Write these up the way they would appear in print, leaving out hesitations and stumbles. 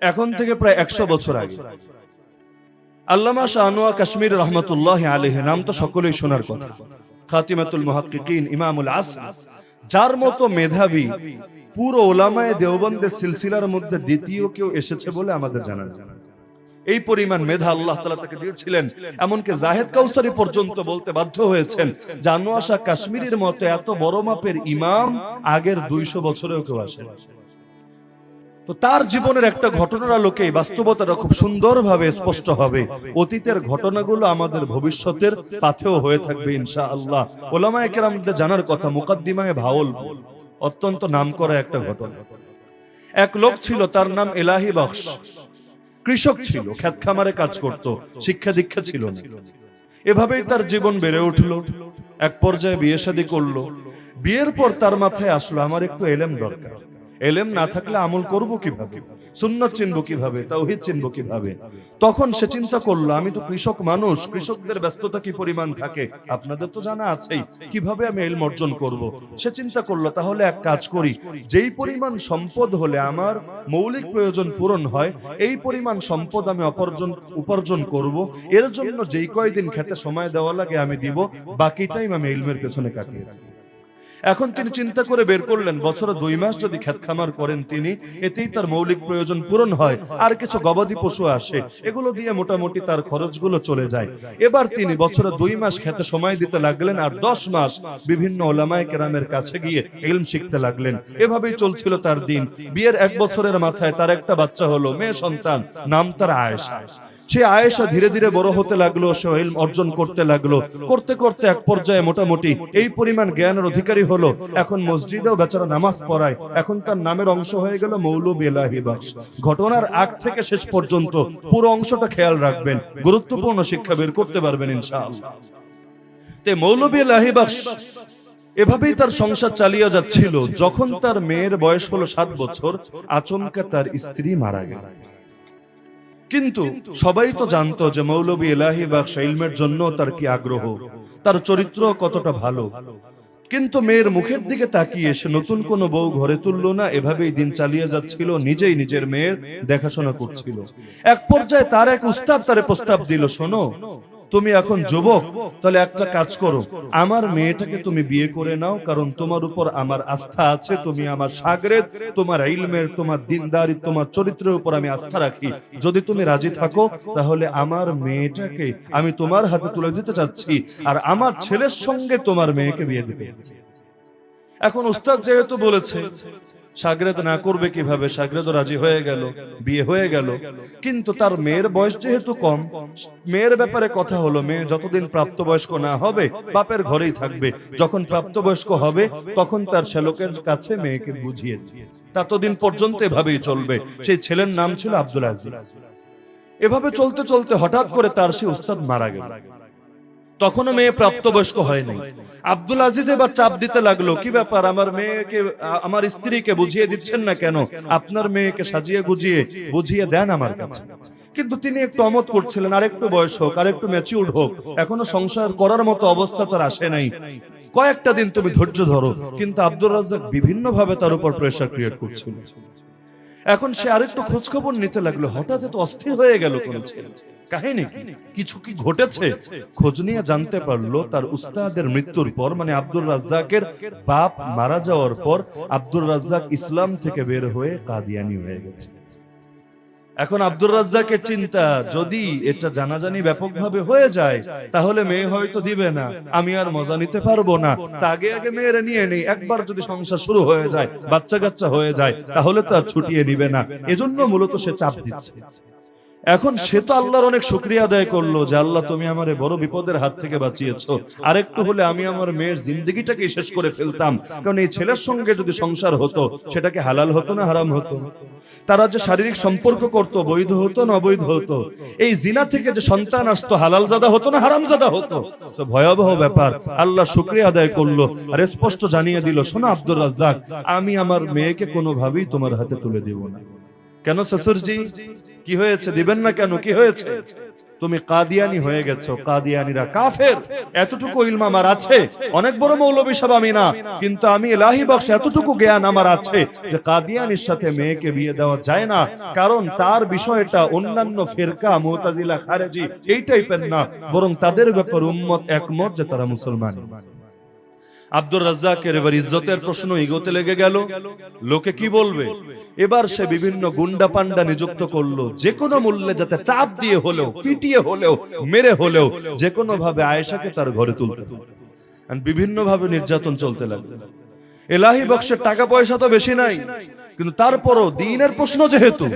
এখন থেকে প্রায় 100 বছর আগে আল্লামা শাহ আনোয়ার কাশ্মীর রহমতুল্লাহ আলাইহি নাম তো সকলেই শোনার কথা। খাতিমাতুল মুহাক্কিকিন, ইমামুল আসর, যার মতো মেধাবী পুরো ওলামায়ে দেওবন্দের সিলসিলার মধ্যে দ্বিতীয় কেউ এসেছে বলে আমাদের জানা নেই। এই পরিমাণ মেধা আল্লাহ তাআলা তাকে দিয়েছিলেন, এমনকি জাহেদ কাউসারি পর্যন্ত বলতে বাধ্য হয়েছেন যে আনোয়ার শাহ কাশ্মীরের মতো এত বড় মাপের ইমাম আগের 200 বছরেও কেউ আসে। তো তার জীবনের একটা ঘটনার আলোকে বাস্তবতাটা খুব সুন্দরভাবে স্পষ্ট হবে। অতীতের ঘটনাগুলো আমাদের ভবিষ্যতের পাথেয় হয়ে থাকবে ইনশাআল্লাহ। উলামায়ে কেরামদের জানার কথা, মুকাদ্দিমায়ে ভাওল অত্যন্ত নামকরা একটা ঘটনা। এক লোক ছিল, তার নাম এলাহি বখশ। কৃষক ছিল, ক্ষেত খামারে কাজ করত, শিক্ষা দীক্ষা ছিল না। এভাবেই তার জীবন বেড়ে উঠল। এক পর্যায়ে বিয়ে শাদী করলো। বিয়ের পর তার মাথায় আসলো আমার একটু এলেম দরকার। এলেম না থাকলে আমল করব কিভাবে, সুন্নাত চিনব কিভাবে, তাওহীদ চিনব কিভাবে। তখন সে চিন্তা করলো আমি তো কৃষক মানুষ, কৃষকদের ব্যস্ততা কি পরিমাণ থাকে আপনাদের তো জানা আছেই, কিভাবে আমি ইলম অর্জন করব। সে চিন্তা করলো তাহলে এক কাজ করি, যেই পরিমাণ সম্পদ হলে আমার মৌলিক প্রয়োজন পূরণ হয় এই পরিমাণ সম্পদ আমি উপার্জন করব। এর জন্য যেই কয়দিন খেতে সময় দেওয়া লাগে আমি দিব, বাকি টাইম আমি ইলমের পেছনে কাটিয়ে রাখবো। এখন তিনি চিন্তা করে বের করলেন বছরে 2 মাস যদি ক্ষেত খামার করেন তিনি, এতেই তার মৌলিক প্রয়োজন পূরণ হয়, আর কিছু গবাদি পশু আসে, এগুলো দিয়ে মোটামুটি তার খরচগুলো চলে যায়। এবার তিনি বছরে 2 মাস খেতে সময় দিতে লাগলেন, আর 10 মাস বিভিন্ন ওলামায়ে কেরামের কাছে গিয়ে ইলম শিখতে লাগলেন। এভাবেই চলছিল তার দিন। বিয়ের 1 বছরের মাথায় তার একটা বাচ্চা হলো, মেয়ে সন্তান, নাম তার আয়েশা। সে আয়েশা ধীরে ধীরে বড় হতে লাগলো, সে ইলম অর্জন করতে লাগলো। করতে করতে এক পর্যায়ে মোটামুটি এই পরিমাণ জ্ঞানের অধিকারী হলো, এখন মসজিদেও বেচারা নামাজ পড়ায়। এখন তার নামের অংশ হয়ে গেল মৌলভী এলাহি বখশ। ঘটনার আগ থেকে শেষ পর্যন্ত পুরো অংশটা খেয়াল রাখবেন, গুরুত্বপূর্ণ শিক্ষা বের করতে পারবেন ইনশাআল্লাহ। তে মৌলভী এলাহি বখশ এভাবেই তার সংসার চালিয়ে যাচ্ছিল। যখন তার মেয়ের বয়স হলো 7 বছর, আচমকা তার স্ত্রী মারা গেল। কিন্তু সবাই তো জানতো যে মৌলভী এলাহি বখশ ইলমের জন্য তার কি আগ্রহ, তার চরিত্র কতটা ভালো। কিন্তু মেয়ের মুখের দিকে তাকিয়ে সে নতুন কোনো বউ ঘরে তুললো না। এভাবেই দিন চালিয়ে যাচ্ছিল, নিজেই নিজের মেয়ের দেখাশোনা করছিল। এক পর্যায়ে তার এক উস্তাদ তারে প্রস্তাব দিল, শোনো তুমি এখন যুবক, তাহলে একটা কাজ করো, আমার মেয়েটাকে তুমি বিয়ে করে নাও, কারণ তোমার উপর আমার আস্থা আছে, তুমি আমার শাগরেদ, তোমার ইলমের, তোমার দিনদারি, তোমার চরিত্রের উপর আমি আস্থা রাখি। যদি তুমি রাজি থাকো তাহলে আমার মেয়েটাকে আমি তোমার হাতে তুলে দিতে চাচ্ছি, আর আমার ছেলের সঙ্গে তোমার মেয়েকে বিয়ে দিতে চাচ্ছি। এখন উস্তাদ যেহেতু বলেছে, শাগরেদ না করবে কিভাবে? শাগরেদও রাজি হয়ে গেল, বিয়ে হয়ে গেল। কিন্তু তার মেয়ের বয়স যেহেতু কম, মেয়ের ব্যাপারে কথা হলো মেয়ে যতদিন প্রাপ্তবয়স্ক না হবে বাপের ঘরেই থাকবে, যখন প্রাপ্তবয়স্ক হবে তখন তার শ্যালকের কাছে মেয়েকে বুঝিয়ে দিয়ে, ততদিন পর্যন্ত এভাবেই চলবে। সেই ছেলের নাম ছিল আব্দুল আজিজ। এভাবে চলতে চলতে হঠাৎ করে তার সেই উস্তাদ মারা গেল। তখনও মেয়ে প্রাপ্তবয়স্ক হয় নাই। আব্দুল আজিজ এবার চাপ দিতে লাগলো, কি ব্যাপার, আমার মেয়েকে, আমার স্ত্রীকে বুঝিয়ে দিচ্ছেন না কেন? আপনার মেয়েকে সাজিয়ে গুজিয়ে বুঝিয়ে দেন আমার কাছে। কিন্তু তিনি একটু অমত করছিলেন, আরেকটু বয়স হোক, আরেকটু ম্যাচিউর হোক, এখনো সংসার করার মতো অবস্থা তার আসে নাই, কয়েকটা দিন তুমি ধৈর্য ধরো। কিন্তু আব্দুর রাজ্জাক বিভিন্ন ভাবে তার উপর প্রেসার ক্রিয়েট করছিল। এখন সে আরেকটু খোঁজ খবর নিতে লাগলো, হঠাৎ এত অস্থির হয়ে গেল কোন ছেলে, কাহিনী কিছু কি ঘটেছে? খোঁজ নিয়ে জানতে পারলো তার উস্তাদের মৃত্যুর পর, মানে আব্দুর রাজ্জাকের বাপ মারা যাওয়ার পর, আব্দুর রাজ্জাক ইসলাম থেকে বের হয়ে কাদিয়ানি হয়ে গেছে। এখন আব্দুর রাজ্জাকের চিন্তা, যদি এটা জানাজানি ব্যাপকভাবে হয়ে যায় তাহলে মেয়ে হয়তো দিবে না, আমি আর মজা নিতে পারবো না, তা আগে আগে মেয়েরা নিয়ে নেই, একবার যদি সংসার শুরু হয়ে যায়, বাচ্চা কাচ্চা হয়ে যায়, তাহলে তো আর ছুটিয়ে নিবে না। এজন্য মূলত সে চাপ দিচ্ছে। এখন সে তো আল্লাহর অনেক শুকরিয়া আদায় করলো যে আল্লাহ তুমি আমারে বড় বিপদের হাত থেকে বাঁচিয়েছো, আরেকটু হলে আমি আমার মেয়ের জিন্দগিটাকে শেষ করে ফেলতাম। কারণ এই ছেলের সঙ্গে যদি সংসার হতো সেটাকে হালাল হতো না হারাম হতো? তারা যে শারীরিক সম্পর্ক করত বৈধ হতো না অবৈধ হতো? এই জিনা থেকে যে সন্তান আসতো হালাল জাদা হতো না হারাম জাদা হতো? তো ভয়াবহ ব্যাপার। আল্লাহ শুকরিয়া আদায় করলো আর স্পষ্ট জানিয়ে দিল, শোনো আব্দুর রাজ্জাক, আমি আমার মেয়েকে কোনোভাবেই তোমার হাতে তুলে দেব না। কেন শ্বশুরজি, কি হয়েছে? দিবেন না কেন? কি হয়েছে? তুমি কাদিয়ানি হয়ে গেছো, কাদিয়ানিরা কাফের, এতটুকু ইলম আমার আছে। অনেক বড় মৌলবী সাহেব আমি না, কিন্তু আমি ইলাহি বক্স এতটুকু জ্ঞান আমার আছে যে কাদিয়ানির সাথে মেয়েকে বিয়ে দেওয়া যায় না, কারণ তার বিষয়টা অন্যান্য ফিরকা মুতাজিলা খারেজি এই টাইপের না, বরং তাদের ব্যাপারে উম্মত একমত যে তারা মুসলমান। আব্দুর রাজ্জাকের এবার ইজ্জতের প্রশ্ন ইগোতে লেগে গেল, লোকে কি বলবে। এবার সে বিভিন্ন গুন্ডা পান্ডা নিযুক্ত করলো, যে কোনো মূল্যে যাতে চাপ দিয়ে হলেও, পিটিয়ে হলেও, মেরে হলেও যে কোনো ভাবে আয়েশাকে তার ঘরে তুলতে, বিভিন্ন ভাবে নির্যাতন চলতে লাগলো। এলাহি বক্সের টাকা পয়সা তো বেশি নাই, কিন্তু তারপরও দিনের প্রশ্ন যেহেতু,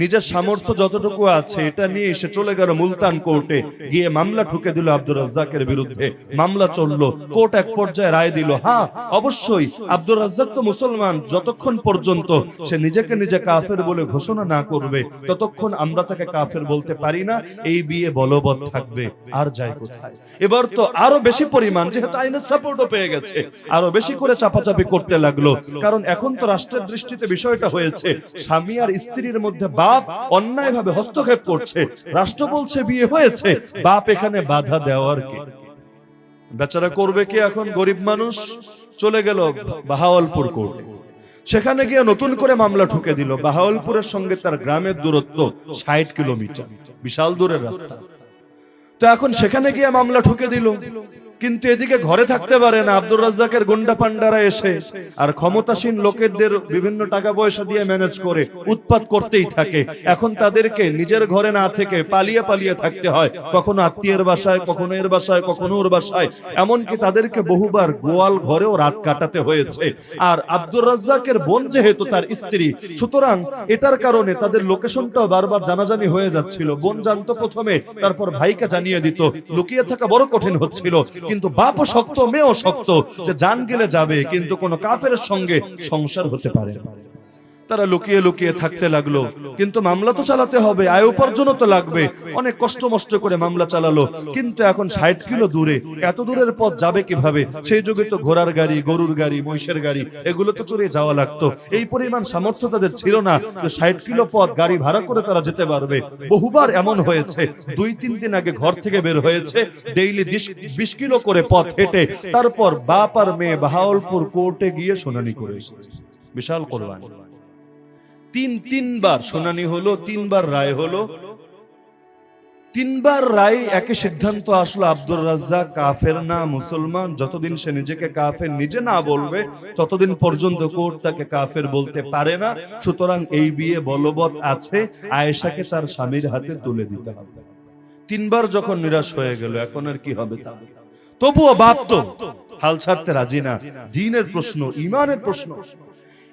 নিজের সামর্থ্য যতটুকু আছে এটা নিয়ে সে চলে গেল মুলতান কোর্টে, গিয়ে মামলা ঠুকে দিল আব্দুর রাজ্জাকের বিরুদ্ধে। মামলা চললো, কোর্ট এক পর্যায়ে রায় দিল, হ্যাঁ অবশ্যই আব্দুর রাজ্জাক তো মুসলমান, যতক্ষণ পর্যন্ত সে নিজেকে নিজে কাফের বলে ঘোষণা না করবে ততক্ষণ আমরা তাকে কাফের বলতে পারি না, এই বিয়ে বলবৎ থাকবে। আর যায় কোথায়। এবার তো আরো বেশি পরিমাণ, যেহেতু আইনের সাপোর্টও পেয়ে গেছে, আরো বেশি করে চাপাচাপি করতে লাগলো, কারণ এখন তো রাষ্ট্রের দৃষ্টিতে বিষয়টা হয়েছে স্বামী আর স্ত্রীর মধ্যে বাপ অন্যায়ভাবে হস্তক্ষেপ করছে। রাষ্ট্র বলছে বিয়ে হয়েছে, বাপ এখানে বাধা দেওয়ার কে? বেচারা করবে কি? এখন গরিব মানুষ চলে গেল বাহাওয়ালপুর কোর্টে, সেখানে গিয়ে নতুন করে মামলা ঠুকে দিল। বাহাওয়ালপুরের সঙ্গে তার গ্রামের দূরত্ব 60 কিলোমিটার, বিশাল দূরের রাস্তা। তো এখন সেখানে গিয়ে মামলা ঠুকে দিল, কিন্তু এদিকে ঘরে থাকতে পারে না। আব্দুর রাজ্জাকের গুন্ডা পান্ডারা এসে আর ক্ষমতাসীন লোকেদের বিভিন্ন টাকা পয়সা দিয়ে ম্যানেজ করে উৎপাত করতেই থাকে। এখন তাদেরকে নিজের ঘরে না থেকে পালিয়ে পালিয়ে থাকতে হয়, কখনো আত্মীয়ের বাসায়, কখনো এর বাসায়, কখনো ওর বাসায়, এমনকি তাদেরকে বহুবার গোয়াল ঘরেও রাত কাটাতে হয়েছে। আর আব্দুর রাজ্জাকের বোন যেহেতু তার স্ত্রী, সুতরাং এটার কারণে তাদের লোকেশনটাও বারবার জানাজানি হয়ে যাচ্ছিল। বোন জানতো প্রথমে, তারপর ভাইকে জানিয়ে দিত, লুকিয়ে থাকা বড় কঠিন হচ্ছিল। কিন্তু বাপও শক্ত, মেয়েও শক্ত, যে জান গেলে যাবে কিন্তু কোনো কাফেরের সঙ্গে সংসার হতে পারে না। তারা লুকিয়ে লুকিয়ে থাকতে লাগলো, কিন্তু মামলা তো চালাতে হবে, আয় উপার্জনও তো লাগবে। অনেক কষ্ট মষ্ট করে মামলা চালালো, কিন্তু এখন 60 কিলো দূরে, এত দূরের পথ যাবে কিভাবে? সেই যুগে তো ঘোড়ার গাড়ি, গরুর গাড়ি, মহিষের গাড়ি, এগুলো তো চড়ে যাওয়া লাগতো। এই পরিমাণ সামর্থ্য তাদের ছিল না যে 60 কিলো পথ গাড়ি ভাড়া করে তারা যেতে পারবে। বহুবার এমন হয়েছে, 2-3 দিন আগে ঘর থেকে বের হয়েছে, ডেইলি 20 কিলো করে পথ হেঁটে, তারপর বাপ আর মেয়ে বাহাওয়ালপুর কোর্টে গিয়ে শুনানি করে এসেছে। বিশাল কোরবানি। তিনবার শুনানি হলো, 3বার রায় হলো। 3বার রায় একই সিদ্ধান্ত আসলো, আব্দুর রাজ্জাক কাফের না মুসলমান। যতদিন সে নিজেকে কাফের নিজে না বলবে ততদিন পর্যন্ত কোর্ট তাকে কাফের বলতে পারে না। সুতরাং এই বিয়ে বলবৎ আছে, আয়েশাকে তার স্বামীর হাতে তুলে দিতে হবে। 3বার যখন নিরাশ হয়ে গেল, এখন আর কি হবে? তবুও বাপ তো হাল ছাড়তে রাজি না। দ্বীনের প্রশ্ন, ঈমানের প্রশ্ন।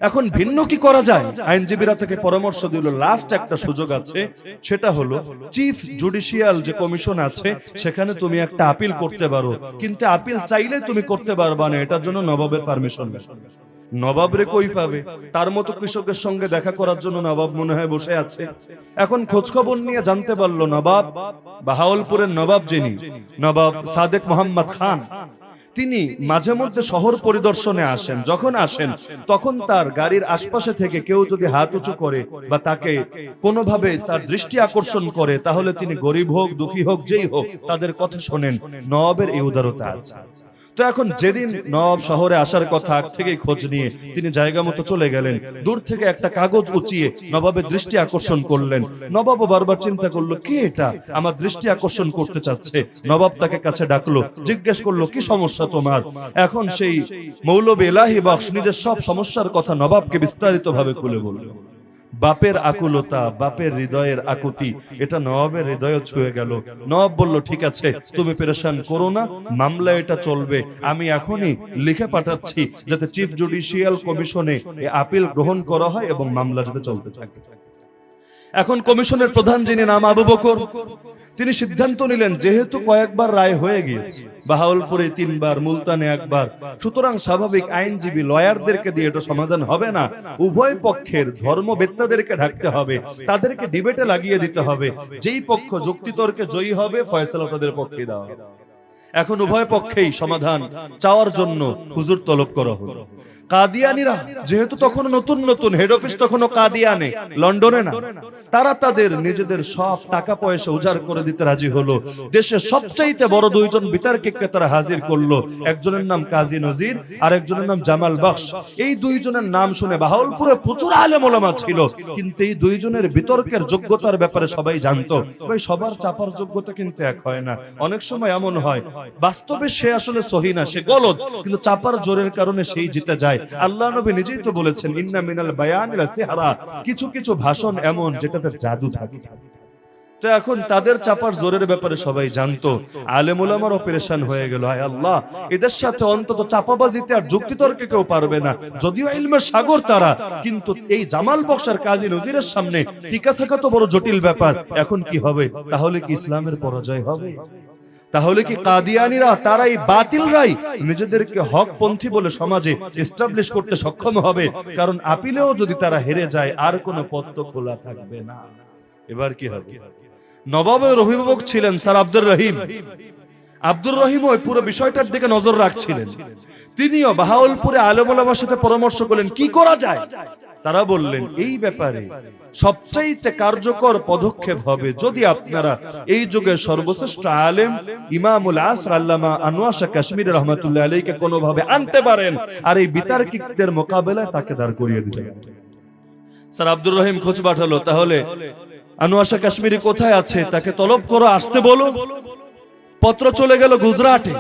এখন ভিন্ন কি করা যায়? আইনজীবীরা থেকে পরামর্শ দিল, লাস্ট একটা সুযোগ আছে, সেটা হলো চিফ জুডিশিয়াল যে কমিশন আছে সেখানে তুমি একটা আপিল করতে পারো, কিন্তু আপিল চাইলে তুমি করতে পারবা না, এটার জন্য নবাবের পারমিশন। নবাব রে কই পাবে? তার মতো কৃষকের সঙ্গে দেখা করার জন্য নবাব মনে হয় বসে আছে। এখন খোঁজ খবর নিয়ে জানতে পারলো নবাব, বাহাওয়ালপুরের নবাব যিনি, নবাব সাদেক মোহাম্মদ খান, তিনি মাঝে মধ্যে শহর পরিদর্শনে আসেন। যখন আসেন তখন তার গাড়ির আশপাশে থেকে কেউ যদি হাত উঁচু করে বা তাকে কোনোভাবে তার দৃষ্টি আকর্ষণ করে, তাহলে তিনি গরিব হোক, দুঃখী হোক, যেই হোক, তাদের কথা শোনেন। নবাবের এই উদারতা আছে। তো এখন যেদিন নবাব শহরে আসার কথা, আগ থেকেই খোঁজ নিয়ে তিনি জায়গা মতো চলে গেলেন। দূর থেকে একটা কাগজ উঁচিয়ে নবাবের দৃষ্টি আকর্ষণ করলেন। নবাবও বারবার চিন্তা করলো, কি এটা আমার দৃষ্টি আকর্ষণ করতে চাচ্ছে। নবাব তাকে কাছে ডাকলো, জিজ্ঞেস করলো, কি সমস্যা তোমার? এখন সেই মৌলবী এলাহি বক্স নিজের সব সমস্যার কথা নবাবকে বিস্তারিত ভাবে খুলে বলল। বাপের আকুলতা, বাপের হৃদয়ের আকুতি, এটা নবাবের হৃদয় ছুঁয়ে গেল। নবাব বলল, ঠিক আছে, তুমি পেরেশান করো না, মামলা এটা চলবে। আমি এখনই লিখে পাঠাচ্ছি যাতে চিফ জুডিশিয়াল কমিশনে এই আপিল গ্রহণ করা হয় এবং মামলা যাতে চলতে থাকে। এখন কমিশনের প্রধান যিনি, নাম আবু বকর, তিনি সিদ্ধান্ত নিলেন, যেহেতু কয়েকবার রায় হয়ে গিয়েছে, বাহাওয়ালপুরে 3বার, মুলতানে 1বার, সুতরাং স্বাভাবিক আইনজীবী লয়ারদেরকে দিয়ে এটা সমাধান হবে না। উভয় পক্ষের ধর্মবেত্তাদেরকে ডাকতে হবে, তাদেরকে ডিবেটে লাগিয়ে দিতে হবে। যেই পক্ষ যুক্তিতর্কে জয়ী হবে ফয়সালা তাদের পক্ষে দেওয়া হবে। এখন উভয় পক্ষেই সমাধান চাওয়ার জন্য হুজুর তলব করা হলো। কাদিয়ানীরা যেহেতু তখন নতুন নতুন, হেড অফিস তখনও কাদিয়ানে, লন্ডনে না, তারা তাদের নিজেদের সব টাকা পয়সা উজাড় করে দিতে রাজি হলো। দেশের সবচাইতে বড় দুইজন বিতার্কিককে তারা হাজির করলো। একজনের নাম কাজী নজির আর একজনের নাম জামাল বখশ। এই দুইজনের নাম শুনে বাহাওয়ালপুরে প্রচুর আলেম ওলামা ছিল, কিন্তু এই দুইজনের বিতর্কের যোগ্যতার ব্যাপারে সবাই জানতো। ভাই, সবার চাপার যোগ্যতা কিন্তু এক হয় না। অনেক সময় এমন হয় বাস্তবে সে আসলে সহি না, সে গলদ, কিন্তু চাপার জোরের কারণে সেই জিতে যায়। আল্লাহ নবী নিজেই তো বলেছেন, ইন্না মিনাল বায়ানি লাসিহরা, কিছু কিছু ভাষণ এমন যেটাতে জাদু থাকে। তো এখন তাদের চাপার জোরের ব্যাপারে সবাই জানতো। আলেম ওলামারও পেরেশান হয়ে গেল, হায় আল্লাহ, এদের সাথে অন্তত চাপাবাজিতে আর যুক্তিতর্কে কেউ পারবে না। যদিও ইলমের সাগর তারা, কিন্তু এই জামাল বখশ আর কাজী নজিরের সামনে টিকা থাকা তো বড় জটিল ব্যাপার। এখন কি হবে? তাহলে কি ইসলামের পরাজয় হবে? তাহলে কি কাদিয়ানীরা, তারাই বাতিলরাই নিজেদেরকে হকপন্থী বলে সমাজে এস্টাবলিশ করতে সক্ষম হবে? কারণ আপিলেও যদি তারা হেরে যায়, আর কোনো পথ তো খোলা থাকবে না। এবার কি হবে? নবাবের অভিভাবক ছিলেন স্যার আব্দুর রহিম। আব্দুর রহিম ওই পুরো বিষয়টার দিকে নজর রাখছিলেন। তিনিও বাহাওয়ালপুরে আলেম ওলামার সাথে পরামর্শ করলেন কি করা যায়। তারা বললেন, এই ব্যাপারে সবচাইতে কার্যকর পদক্ষেপ হবে যদি আপনারা এই যুগের সর্বশ্রেষ্ঠ আলেম ইমামুল আসর আল্লামা আনোয়ার শাহ কাশ্মীরি রহমাতুল্লাহ আলাইহিকে কোনোভাবে আনতে পারেন আর এই বিতার্কিকদের মোকাবেলায় তাকে দাঁড় করিয়ে দিলেন। স্যার আব্দুর রহিম খোঁজ পাঠালো, তাহলে আনোয়ার শাহ কাশ্মীরি কোথায় আছে, তাকে তলব করো, আসতে বলো। পত্র চলে গেল গুজরাটে,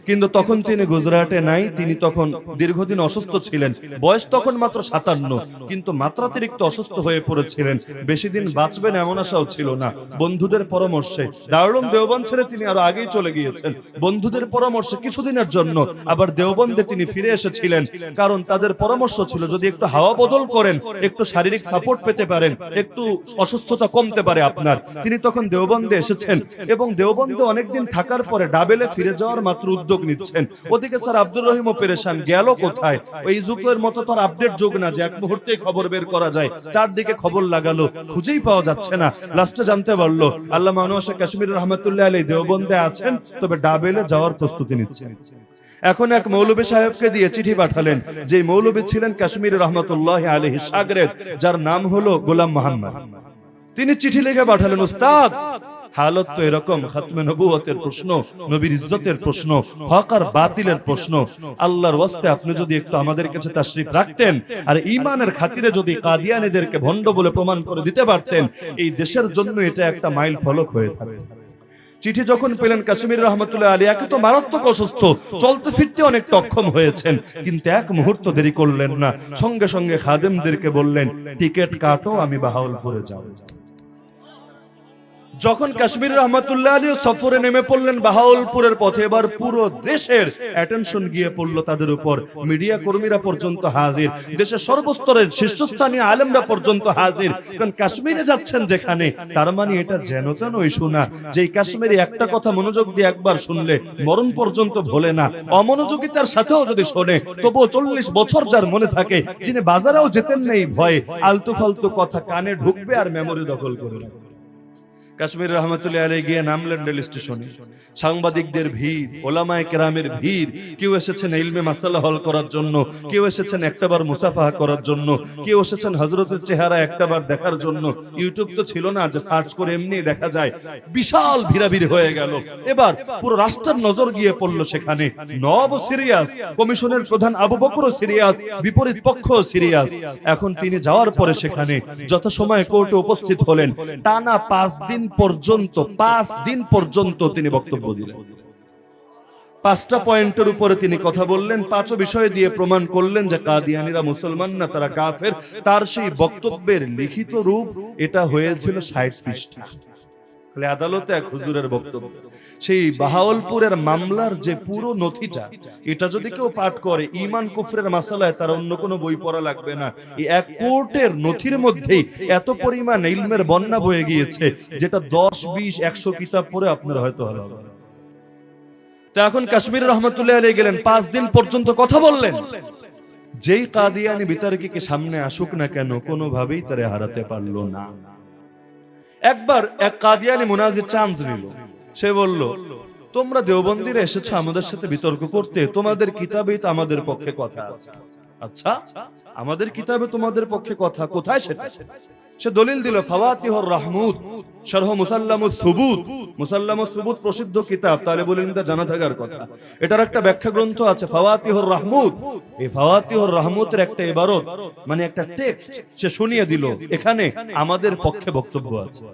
কিন্তু তখন তিনি গুজরাটে নাই। তিনি তখন দীর্ঘদিন অসুস্থ ছিলেন। বয়স তখন মাত্র 57, কিন্তু মাত্রাতিরিক্ত অসুস্থ হয়ে পড়েছিলেন। বেশি দিন বাঁচবেন এমন আশাও ছিল না। বন্ধুদের পরামর্শে দারুল উলুম দেওবন্দ ছেড়ে তিনি আরো আগেই চলে গিয়েছেন। বন্ধুদের পরামর্শে কিছুদিনের জন্য আবার দেওবন্দে তিনি ফিরে এসেছিলেন, কারণ তাদের পরামর্শ ছিল যদি একটু হাওয়া বদল করেন, একটু শারীরিক সাপোর্ট পেতে পারেন, একটু অসুস্থতা কমতে পারে আপনার। তিনি তখন দেওবন্দে এসেছেন এবং দেওবন্দে অনেকদিন থাকার পরে ডাবেলে ফিরে যাওয়ার মাত্র উদ্যোগ নিচ্ছেন। ওদিকে স্যার আব্দুর রহিমও পেরেশান, গেল কোথায়? ওই যুগের মতো তার আপডেট যুগ না যে এক মুহূর্তে খবর বের করা যায়। চারদিকে খবর লাগালো, খুঁজেই পাওয়া যাচ্ছে না। লাস্টে জানতে পারলো আল্লামা আনোয়ার শাহ কাশ্মীরি রহমাতুল্লাহ আলাইহি দেওবন্দে আছেন, তবে ডাবেলে যাওয়ার প্রস্তুতি নিচ্ছেন। এখন এক মৌলবী সাহেবকে দিয়ে চিঠি পাঠালেন, যে মৌলবী ছিলেন কাশ্মীরি রহমাতুল্লাহ আলাইহি শাগরেদ, যার নাম হলো গোলাম মোহাম্মদ। তিনি চিঠি লিখে পাঠালেন, উস্তাদ, হালত তো এরকম, খাতমে নবুয়তের প্রশ্ন, নবীর ইজ্জতের প্রশ্ন, হক আর বাতিলের প্রশ্ন। আল্লাহর ওয়াস্তে আপনি যদি একটু আমাদের কাছে তাশরীফ রাখতেন আর ঈমানের খাতিরে যদি কাদিয়ানীদেরকে ভণ্ড বলে প্রমাণ করে দিতে পারতেন, এই দেশের জন্য এটা একটা মাইল ফলক হয়ে থাকবে। চিঠি যখন পেলেন কাশ্মীর রহমাতুল্লাহ আলাইহি, একে তো মারাত্মক অসুস্থ, চলতে ফিরতে অনেক অক্ষম হয়েছেন, কিন্তু এক মুহূর্ত দেরি করলেন না। সঙ্গে সঙ্গে খাদেমদেরকে বললেন, টিকিট কাটো, আমি বাহাওয়ালপুরে যাব। যখন কাশ্মীর রহমাতুল্লাহ আলাইহি সফরে নেমে পড়লেন বাহাওয়ালপুরের পথে, এবার পুরো দেশের অ্যাটেনশন গিয়ে পড়লো তাদের উপর। মিডিয়া কর্মীরা পর্যন্ত হাজির, দেশের সর্বস্তরের শীর্ষস্থানীয় আলেমরা পর্যন্ত হাজির। কারণ কাশ্মীরে যাচ্ছেন যেখানে, তার মানে এটা যেন তেন ইস্যু না। যেই কাশ্মীরি একটা কথা মনোযোগ দিয়ে একবার শুনলে মরণ পর্যন্ত ভোলে না, অমনোযোগিতার সাথেও যদি শোনে তবুও 40 বছর যার মনে থাকে, যিনি বাজারেও যেতেন নেই ভয়ে, আলতু ফালতু কথা কানে ঢুকবে আর মেমোরি দখল করে। কাশ্মীর রহমাতুল্লাহ আলাইহি গিয়ে নামলেন রেল স্টেশনে। সাংবাদিকদের ভিড়, ওলামায়ে কেরামের ভিড়। কেউ এসেছেন ইলমে মাসালা হল করার জন্য, কেউ এসেছেন একটাবার মুসাফাহা করার জন্য, কেউ এসেছেন হযরতের চেহারা একটাবার দেখার জন্য। ইউটিউব তো ছিল না যে সার্চ করে এমনি দেখা যায়। বিশাল ভিড়াভিড়ি হয়ে গেল। এবার পুরো রাষ্ট্রের নজর গিয়ে পড়ল সেখানে। নওয়াব সিরিয়াস, কমিশনের প্রধান আবু বকরও সিরিয়াস, বিপরীত পক্ষও সিরিয়াস। এখন তিনি যাওয়ার পরে সেখানে যথাসময়ে কোর্টে উপস্থিত হলেন। টানা 5 দিন পর্যন্ত তিনি বক্তব্য দিলেন। 5টা পয়েন্টের উপরে তিনি কথা বললেন। 5 বিষয় দিয়ে প্রমাণ করলেন যে কাদিয়ানীরা মুসলমান না, তারা কাফের। তার সেই বক্তব্যের লিখিত রূপ এটা হয়েছিল 60 পৃষ্ঠা। আদালতে এক হুজুরের বক্তব্য, সেই বাহাওয়ালপুরের মামলার যে পুরো নথিটা, এটা যদি কেউ পাঠ করে ঈমান কুফরের মাসালায়, তার অন্য কোনো বই পড়া লাগবে না। এই এক কোর্টের নথির মধ্যেই এত পরিমাণ ইলমের বন্যা বয়ে গিয়েছে, যেটা 10, 20, 100 কিতাব পড়ে আপনার হয়তো হলো। তো এখন কাশ্মীর রহমাতুল্লাহ আলাইহি গেলেন, 5 দিন পর্যন্ত কথা বললেন। যেই কাদিয়ানী বিতার্কিকে সামনে আসুক না কেন, কোনোভাবেই তারে হারাতে পারলো না। একবার এক কাদিয়ানী মুনাজির চান্স নিল। সে বলল, তোমরা দেওবন্দিরা এসেছো আমাদের সাথে বিতর্ক করতে, তোমাদের কিতাবেই তো আমাদের পক্ষে কথা আছে। আচ্ছা, আমাদের কিতাবে তোমাদের পক্ষে কথা কোথায়? সেটা সে দলিল দিল ফাওয়াতিহুর রাহমুদ শারহ মুসাল্লামুস সুবুত। মুসাল্লামুস সুবুত প্রসিদ্ধ কিতাব, তালিবুল ইলমদের জানা থাকার কথা। এটার একটা ব্যাখ্যা গ্রন্থ আছে ফাওয়াতিহুর রাহমুদ। এই ফাওয়াতিহুর রাহমুদের একটা ইবারত মানে একটা টেক্সট সে শুনিয়ে দিল, এখানে আমাদের পক্ষে বক্তব্য আছে।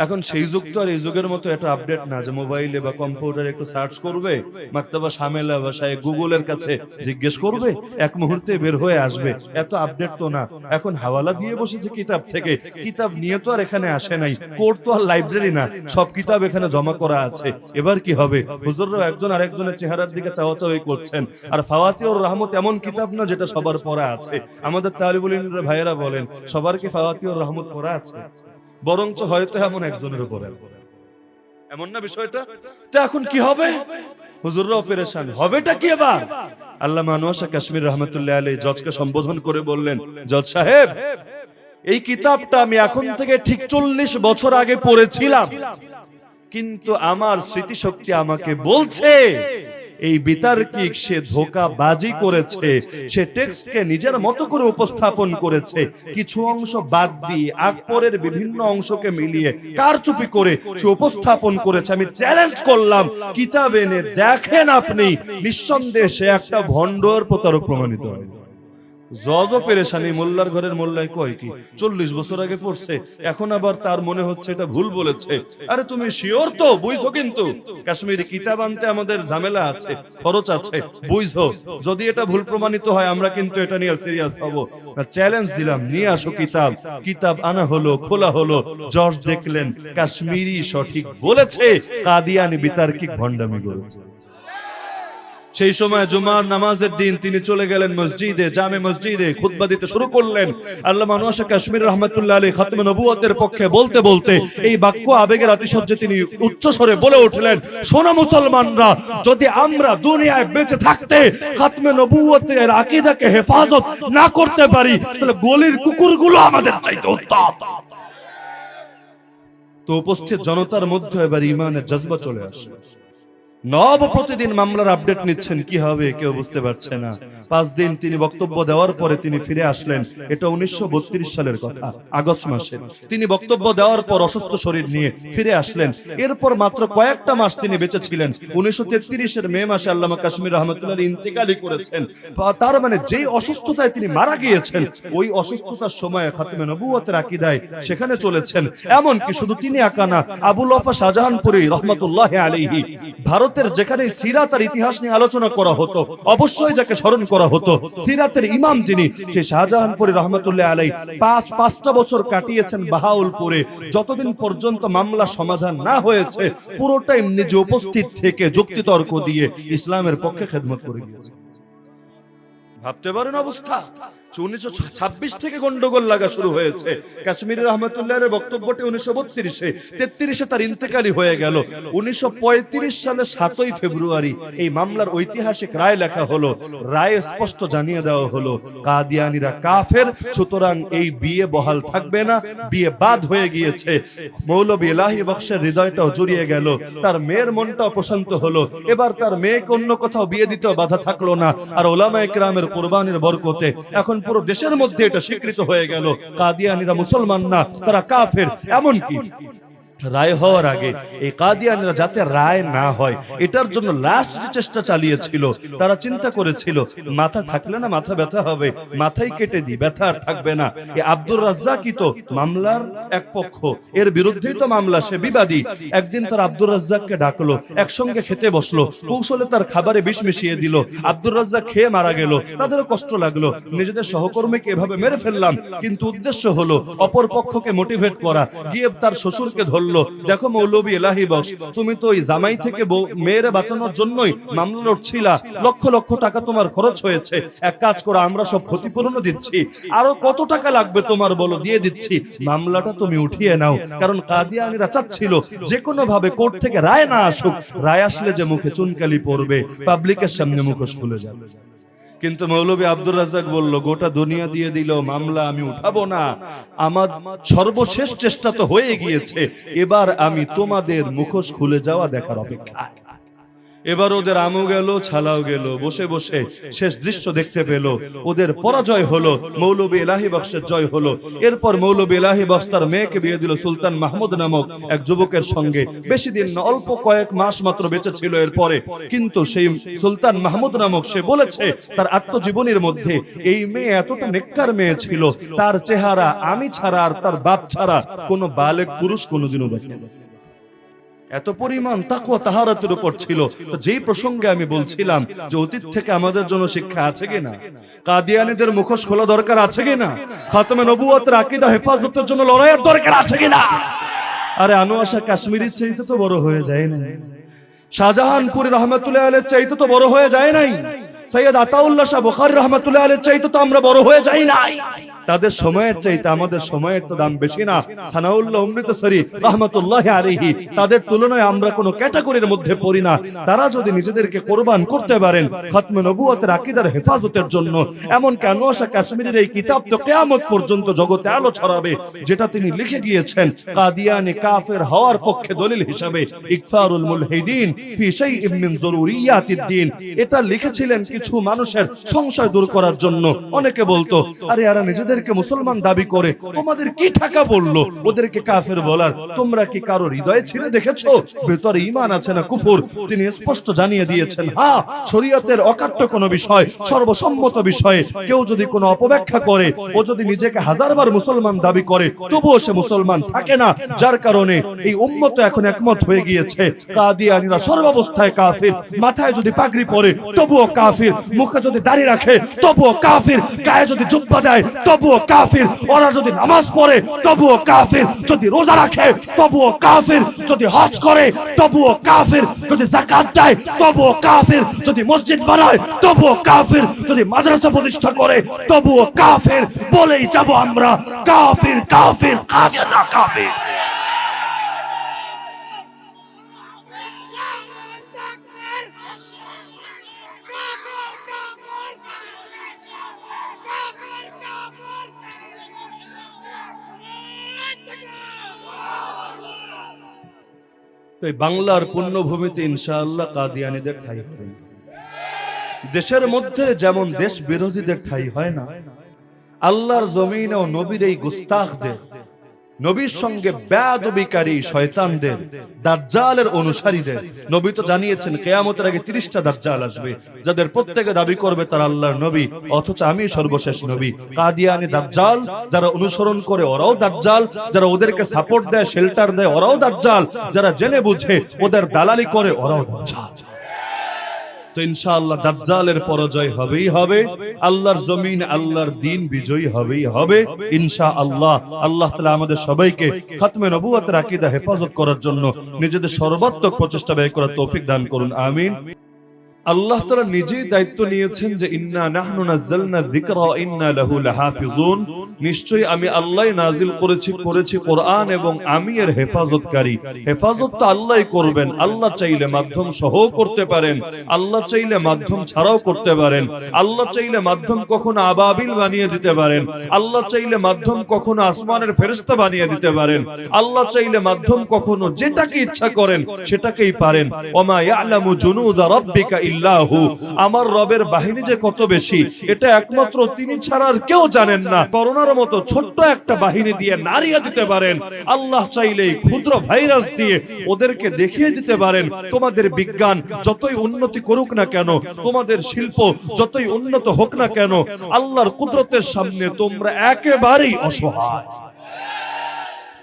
এখন সেই যুগ তো আর এই যুগের মতো এটা আপডেট না যে মোবাইলে বা কম্পিউটারে একটু সার্চ করবে, মাকতাবা শামেলা ভাষায় গুগলের কাছে জিজ্ঞেস করবে, এক মুহূর্তে বের হয়ে আসবে। এত আপডেট তো না। এখন হাওয়ালা দিয়ে বসেছে কিতাব থেকে, কিতাব নিয়ে তো আর এখানে আসে নাই। কোর্ট তো আর লাইব্রেরি না, সব কিতাব এখানে জমা করা আছে। এবার কি হবে? হুজুররা একজন আরেকজনের চেহারার দিকে চাওয়াচাওয়ি করছেন। আর ফাওয়াতিহুর রাহমত এমন কিতাব না যেটা সবার পড়া আছে। আমাদের তালিবুল ইলমের ভাইয়েরা বলেন, সবার কি ফাওয়াতিহুর রাহমত পড়া আছে? বরঞ্চ হয়তো এমন একজনের উপরে, এমন না বিষয়টা? তো এখন কি হবে? হুজুররাও পেরেশান, হবেটা কি এবার? আল্লামা আনোয়ার শাহ কাশ্মীর রহমাতুল্লাহ আলাইহি জজকে সম্বোধন করে বললেন, জজ সাহেব, এই কিতাবটা আমি এখন থেকে ঠিক 40 বছর আগে পড়েছিলাম, কিন্তু আমার স্মৃতিশক্তি আমাকে বলছে এই বিতার্কিক সে ধোঁকাবাজি করেছে। সে টেক্সটকে নিজের মতো করে উপস্থাপন করেছে, কিছু অংশ বাদ দিয়ে আকবরের বিভিন্ন অংশকে মিলিয়ে কারচুপি করে সে উপস্থাপন করেছে। আমি চ্যালেঞ্জ করলাম, কিতাব এনে দেখেন আপনি, নিঃসন্দেহে সে একটা ভণ্ডর প্রতারক প্রমাণিত হয়। জজ পেরেশানি, মোল্লার ঘরের মোল্লাই কয় কি 40 বছর আগে পড়ছে, এখন আবার তার মনে হচ্ছে এটা ভুল বলেছে। আরে তুমি শিওর তো? বুঝছো কিন্তু কাশ্মীরি কিতাব আনতে আমাদের ঝামেলা আছে, খরচ আছে, বুঝছো? যদি এটা ভুল প্রমাণিত হয় আমরা কিন্তু এটা নিয়ে সিরিয়াস হব। চ্যালেঞ্জ দিলাম, নিয়ে আসো কিতাব। কিতাব আনা হলো, খোলা হলো, জজ দেখলেন কাশ্মীরি সঠিক বলেছে, কাদিয়ানি বিতার্কিক ভণ্ডামি করেছে। সেই সময় জুমার নামাজের দিন তিনি চলে গেলেন মসজিদে, জামে মসজিদে খুতবা দিতে শুরু করলেন। আল্লামা আনোয়ার শাহ কাশ্মীর রহমাতুল্লাহ আলাইহি খাতমে নবুয়তের পক্ষে বলতে বলতে এই বাক্য আবেগের আতিশয্যে তিনি উচ্চ স্বরে বলে উঠলেন, শোনো মুসলমানরা, যদি আমরা দুনিয়ায় বেঁচে থাকতে খাতমে নবুয়তের আকীদাকে হেফাজত না করতে পারি, তাহলে গলির কুকুরগুলো আমাদের চাইতে উত্তম। তো উপস্থিত জনতার মধ্যে এবার ঈমানের জজবা চলে আসে। নব প্রতিদিন মামলার আপডেট নিচ্ছেন, কি হবে কেউ বুঝতে পারছে না। 5 দিন তিনি বক্তব্য দেওয়ার পরে তিনি ফিরে আসলেন। এটা 1932 সালের কথা, আগস্ট মাসে তিনি বক্তব্য দেওয়ার পর অসুস্থ শরীর নিয়ে ফিরে আসলেন। এরপর মাত্র কয়েকটা মাস তিনি বেঁচে ছিলেন। 1933 মে মাসে আল্লামা কাশ্মীর রহমাতুল্লাহ ইন্তেকালি করেছেন। তার মানে যেই অসুস্থতায় তিনি মারা গিয়েছেন, ওই অসুস্থতার সময় খাতমে নবুয়তের আকীদায় সেখানে চলেছেন। এমন কি শুধু তিনি একা না, আবুল ওয়াফা শাহজাহানপুরী রহমাতুল্লাহি আলাইহি, ভারতের যেখানে সিরাত আর ইতিহাস নিয়ে আলোচনা করা হতো, অবশ্যই যাকে স্মরণ করা হতো সিরাতের ইমাম যিনি, সেই শাহজাহানপুরী রহমাতুল্লাহ আলাইহি 5টা বছর কাটিয়েছেন বাহাউলপুরে। যতদিন পর্যন্ত মামলা সমাধান না হয়েছে, পুরো টাইম নিজে উপস্থিত থেকে যুক্তিতর্ক দিয়ে ইসলামের পক্ষে খেদমত করে গিয়েছেন। ভাবতে পারেন অবস্থা। 1926 থেকে গন্ডগোল লাগা শুরু হয়েছে। কাশ্মীর রহমাতুল্লাহের বক্তব্যটি 1932-এ, 33-এ তার ইন্তেকালি হয়ে গেল। 1935 সালে 7ই ফেব্রুয়ারি এই মামলার ঐতিহাসিক রায় লেখা হলো। রায়ে স্পষ্ট জানিয়ে দেওয়া হলো কাদিয়ানীরা কাফের, সুতরাং এই বিয়ে বহাল থাকবে না, বিয়ে বাদ হয়ে গিয়েছে। মৌলভী এলাহি বখশের হৃদয়টাও জুড়িয়ে গেল, তার মেয়ের মনটাও প্রশান্ত হলো। এবার তার মেয়েকে অন্য কোথাও বিয়ে দিতেও বাধা থাকলো না। আর উলামায়ে কেরামের কুরবানির বরকতে এখন পুরো দেশের মধ্যে এটা স্বীকৃত হয়ে গেল, কাদিয়ানীরা মুসলমান না, তারা কাফের। এমনকি রায় হওয়ার আগে এই কাদিয়ানীরা যাতে রায় না হয়, এটার জন্য লাস্ট যে চেষ্টা চালিয়েছিল, তারা চিন্তা করেছিল মাথা থাকলে না মাথা ব্যথা হবে, মাথাই কেটে দিই, ব্যথা আর থাকবে না। এই আব্দুর রাজ্জাকই তো মামলার এক পক্ষ, এর বিরুদ্ধেই তো মামলা, সে বিবাদী। একদিন তার আব্দুর রাজ্জাককে ডাকলো, একসঙ্গে খেতে বসলো, কৌশলে তার খাবারে বিষ মিশিয়ে দিল। আব্দুর রাজ্জাক খেয়ে মারা গেল, তাদেরও কষ্ট লাগলো, নিজেদের সহকর্মীকে এভাবে মেরে ফেললাম, কিন্তু উদ্দেশ্য হলো অপর পক্ষকে মোটিভেট করা। গিয়ে তার শ্বশুরকে ধরল, দেখো মৌলভী এলাহি বখশ, তুমি তো ওই জামাই থেকে মেয়েরে বাঁচানোর জন্যই মামলা লড়ছিলা, লক্ষ লক্ষ টাকা তোমার খরচ হয়েছে, এক কাজ করো, আমরা সব ক্ষতিপূরণ দিচ্ছি, আরো কত টাকা লাগবে তোমার বলো, দিয়ে দিচ্ছি, মামলাটা তুমি উঠিয়ে নাও। কারণ কাদিয়ানীরা চাচ্ছিল যে কোনো ভাবে কোর্ট থেকে রায় না আসুক, রায় আসলে যে মুখে চুনকালি পড়বে, পাবলিকের সামনে মুখোশ খুলে যাবে। কিন্তু মৌলভী আব্দুর রাজ্জাক বলল, গোটা দুনিয়া দিয়ে দিল, মামলা আমি উঠাবো না, আমার সর্বশেষ চেষ্টা তো হয়ে গিয়েছে, এবার আমি তোমাদের মুখোশ খুলে যাওয়া দেখার অপেক্ষা। এবার ওদের আমও গেল, ছালাও গেল, বসে বসে শেষ দৃশ্য দেখতে পেল। ওদের পরাজয় হলো, মৌলভী এলাহি বক্সের জয় হলো। এরপর মৌলভী এলাহি বক্স তার মেয়েকে বিয়ে দিল সুলতান মাহমুদ নামক এক যুবকের সঙ্গে। বেশি দিন না, অল্প কয়েক মাস মাত্র বেঁচে ছিল এরপরে। কিন্তু সেই সুলতান মাহমুদ নামক, সে বলেছে তার আত্মজীবনীর মধ্যে, এই মেয়ে এতটা নেককার মেয়ে ছিল, তার চেহারা আমি ছাড়া আর তার বাপ ছাড়া কোনো বালেগ পুরুষ কোনোদিনও দেখেনি। এত পরিমাণ তাকওয়া তাহারাতের উপর ছিল। তো যেই প্রসঙ্গে আমি বলছিলাম যে অতীত থেকে আমাদের জন্য শিক্ষা আছে কিনা, কাদিয়ানীদের মুখোশ খোলা দরকার আছে কিনা, খাতমে নবুয়তের আকীদা হেফাজতের জন্য লড়াইয়ের দরকার আছে কিনা। আরে আনোয়ার শাহ কাশ্মীরের চাইতে তো বড় হয়ে যায় না, শাহজাহানপুরী রহমতুল্লাহ আলাইহির চাইতে তো বড় হয়ে যায় নাই, সৈয়দ আতাউল্লাহ শাহ বুখারী রহমতুল্লাহ আলাইহির চাইতে তো আমরা বড় হয়ে যাই নাই। তাদের সময়ের চাইতে আমাদের সময়ের তো দাম বেশি না। সানাউল্লাহ অমৃতসরী রহমতুল্লাহ আলাইহি, তাদের তুলনায় আমরা কোনো ক্যাটাগরির মধ্যে পড়ি না। তারা যদি নিজেদেরকে কোরবান করতে পারেন খতমে নবুয়তের আকীদার হেফাজতের জন্য, এমন আনোয়ার শাহ কাশ্মীরের এই কিতাব তো কিয়ামত পর্যন্ত জগতে আলো ছড়াবে, যেটা তিনি লিখে গিয়েছেন কাদিয়ানি কাফের হওয়ার পক্ষে দলিল হিসাবে, ইকফারুল মুলহিদিন ফি শাইইন মিন যুরুরিয়াতিদ দ্বীন। এটা লিখেছিলেন কিছু মানুষের সংশয় দূর করার জন্য। অনেকে বলতো, আরে এরা নিজেদেরকে মুসলমান দাবি করে, তোমাদের কি টাকা পড়লো ওদেরকে কাফের বলার? তোমরা কি কারো হৃদয়ে ছিঁড়ে দেখেছো ভেতরে ঈমান আছে না কুফর? তিনি স্পষ্ট জানিয়ে দিয়েছেন, হ্যাঁ, শরীয়তের অকাট্য কোনো বিষয়, সর্বসম্মত বিষয়ে কেউ যদি কোনো অপব্যাখ্যা করে, ও যদি নিজেকে হাজারবার মুসলমান দাবি করে, তবুও সে মুসলমান থাকে না। যার কারণে এই উম্মত এখন একমত হয়ে গিয়েছে, কাদিয়ানীরা সর্বাবস্থায় কাফির। মাথায় যদি পাগড়ি পরে তবুও কাফির, মুখে যদি দাড়ি রাখে তবুও কাফির, গায়ে যদি জুব্বা দেয় তবুও কাফির, ওরা যদি নামাজ পড়ে তবুও কাফির, যদি রোজা রাখে তবুও কাফির, যদি হজ করে তবুও কাফির, যদি যাকাত দেয় তবুও কাফির, যদি মসজিদ বানায় তবুও কাফির, যদি মাদ্রাসা প্রতিষ্ঠা করে তবুও কাফির। বলেই যাব আমরা, কাফির কাফির কাফির না কাফির। তো বাংলার পুণ্যভূমিতে ইনশাআল্লাহ কাদিয়ানীদের ঠাঁই হবে। দেশের মধ্যে যেমন দেশ বিরোধীদের ঠাঁই হয় না, আল্লাহর জমিনে ও নবীর এই গুস্তাখদের, নবীর সঙ্গে বেয়াদবিকারী শয়তানদের, দাজ্জালের অনুসারীদের, নবী তো জানিয়েছেন কিয়ামতের আগে 30টা দাজ্জাল আসবে, যাদের প্রত্যেকে দাবি করবে তারা আল্লাহর নবী, অথচ আমি সর্বশেষ নবী। কাদিয়ানী দাজ্জাল, যারা অনুসরণ করে ওরাও দাজ্জাল, যারা ওদেরকে সাপোর্ট দেয়, শেল্টার দেয়, ওরাও দাজ্জাল, যারা জেনে বুঝে ওদের দালালি করে, ওরাও দাজ্জাল। তো ইনশাআল্লাহ দাজ্জালের পরাজয় হবেই হবে, আল্লাহর জমিন, আল্লাহর দ্বীন বিজয়ী হবেই হবে ইনশাআল্লাহ। আল্লাহ তাআলা আমাদের সবাইকে খতমে নবুয়তের আকীদা হেফাজত করার জন্য নিজেদের সর্বাত্মক প্রচেষ্টা ব্যয় করার তৌফিক দান করুন, আমিন। আল্লাহ তাআলা নিজেই দায়িত্ব নিয়েছেন যে ইন্না নাহনু নাযালনা যিকরা ওয়া ইন্না লাহু লাহাফিজুন, নিশ্চয়ই আমি আল্লাহই নাজিল করেছি কোরআন এবং আমি এর হেফাজতকারী। হেফাজত তো আল্লাহই করবেন। আল্লাহ চাইলে মাধ্যম সহ করতে পারেন, আল্লাহ চাইলে মাধ্যম ছাড়াও করতে পারেন, আল্লাহ চাইলে মাধ্যম কখনো আবাবিল বানিয়ে দিতে পারেন, আল্লাহ চাইলে মাধ্যম কখনো আসমানের ফেরেশতা বানিয়ে দিতে পারেন, আল্লাহ চাইলে মাধ্যম কখনো যেটাকে ইচ্ছা করেন সেটাকেই পারেন। ওমা ইয়ালামু জুনুদা রাব্বিকা ইল্লাহু, আমার রবের বাহিনী যে কত বেশি এটা একমাত্র তিনি ছাড়া আর কেউ জানেন না। করোনার মতো ছোট্ট একটা বাহিনী দিয়ে নাড়িয়ে দিতে পারেন, আল্লাহ চাইলেই ক্ষুদ্র ভাইরাস দিয়ে ওদেরকে দেখিয়ে দিতে পারেন। তোমাদের বিজ্ঞান যতই উন্নতি করুক না কেন, তোমাদের শিল্প যতই উন্নত হোক না কেন, আল্লাহর কুদরতের সামনে তোমরা একেবারেই অসহায়।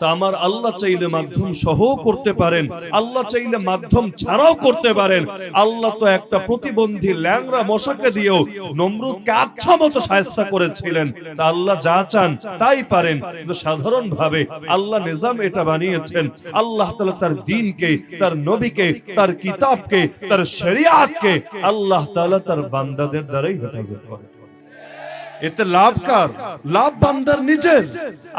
তা আমার আল্লাহ চাইলে মাধ্যম সহ করতে পারেন, আল্লাহ চাইলে মাধ্যম ছাড়াও করতে পারেন। আল্লাহ তো একটা প্রতিবন্ধী ল্যাংড়া মশাকে দিয়েও নমরুদকে আচ্ছা মতো শায়েস্তা করেছিলেন। তা আল্লাহ যা চান তাই পারেন, কিন্তু সাধারণভাবে আল্লাহ নিজাম এটা বানিয়েছেন, আল্লাহ তাআলা তার দ্বীনকে, তার নবীকে, তার কিতাবকে, তার শরিয়াতকে আল্লাহ তাআলা তার বান্দাদের দ্বারাই হেফাজত করেন। এতে লাভ কার? লাভ বান্দার নিজের।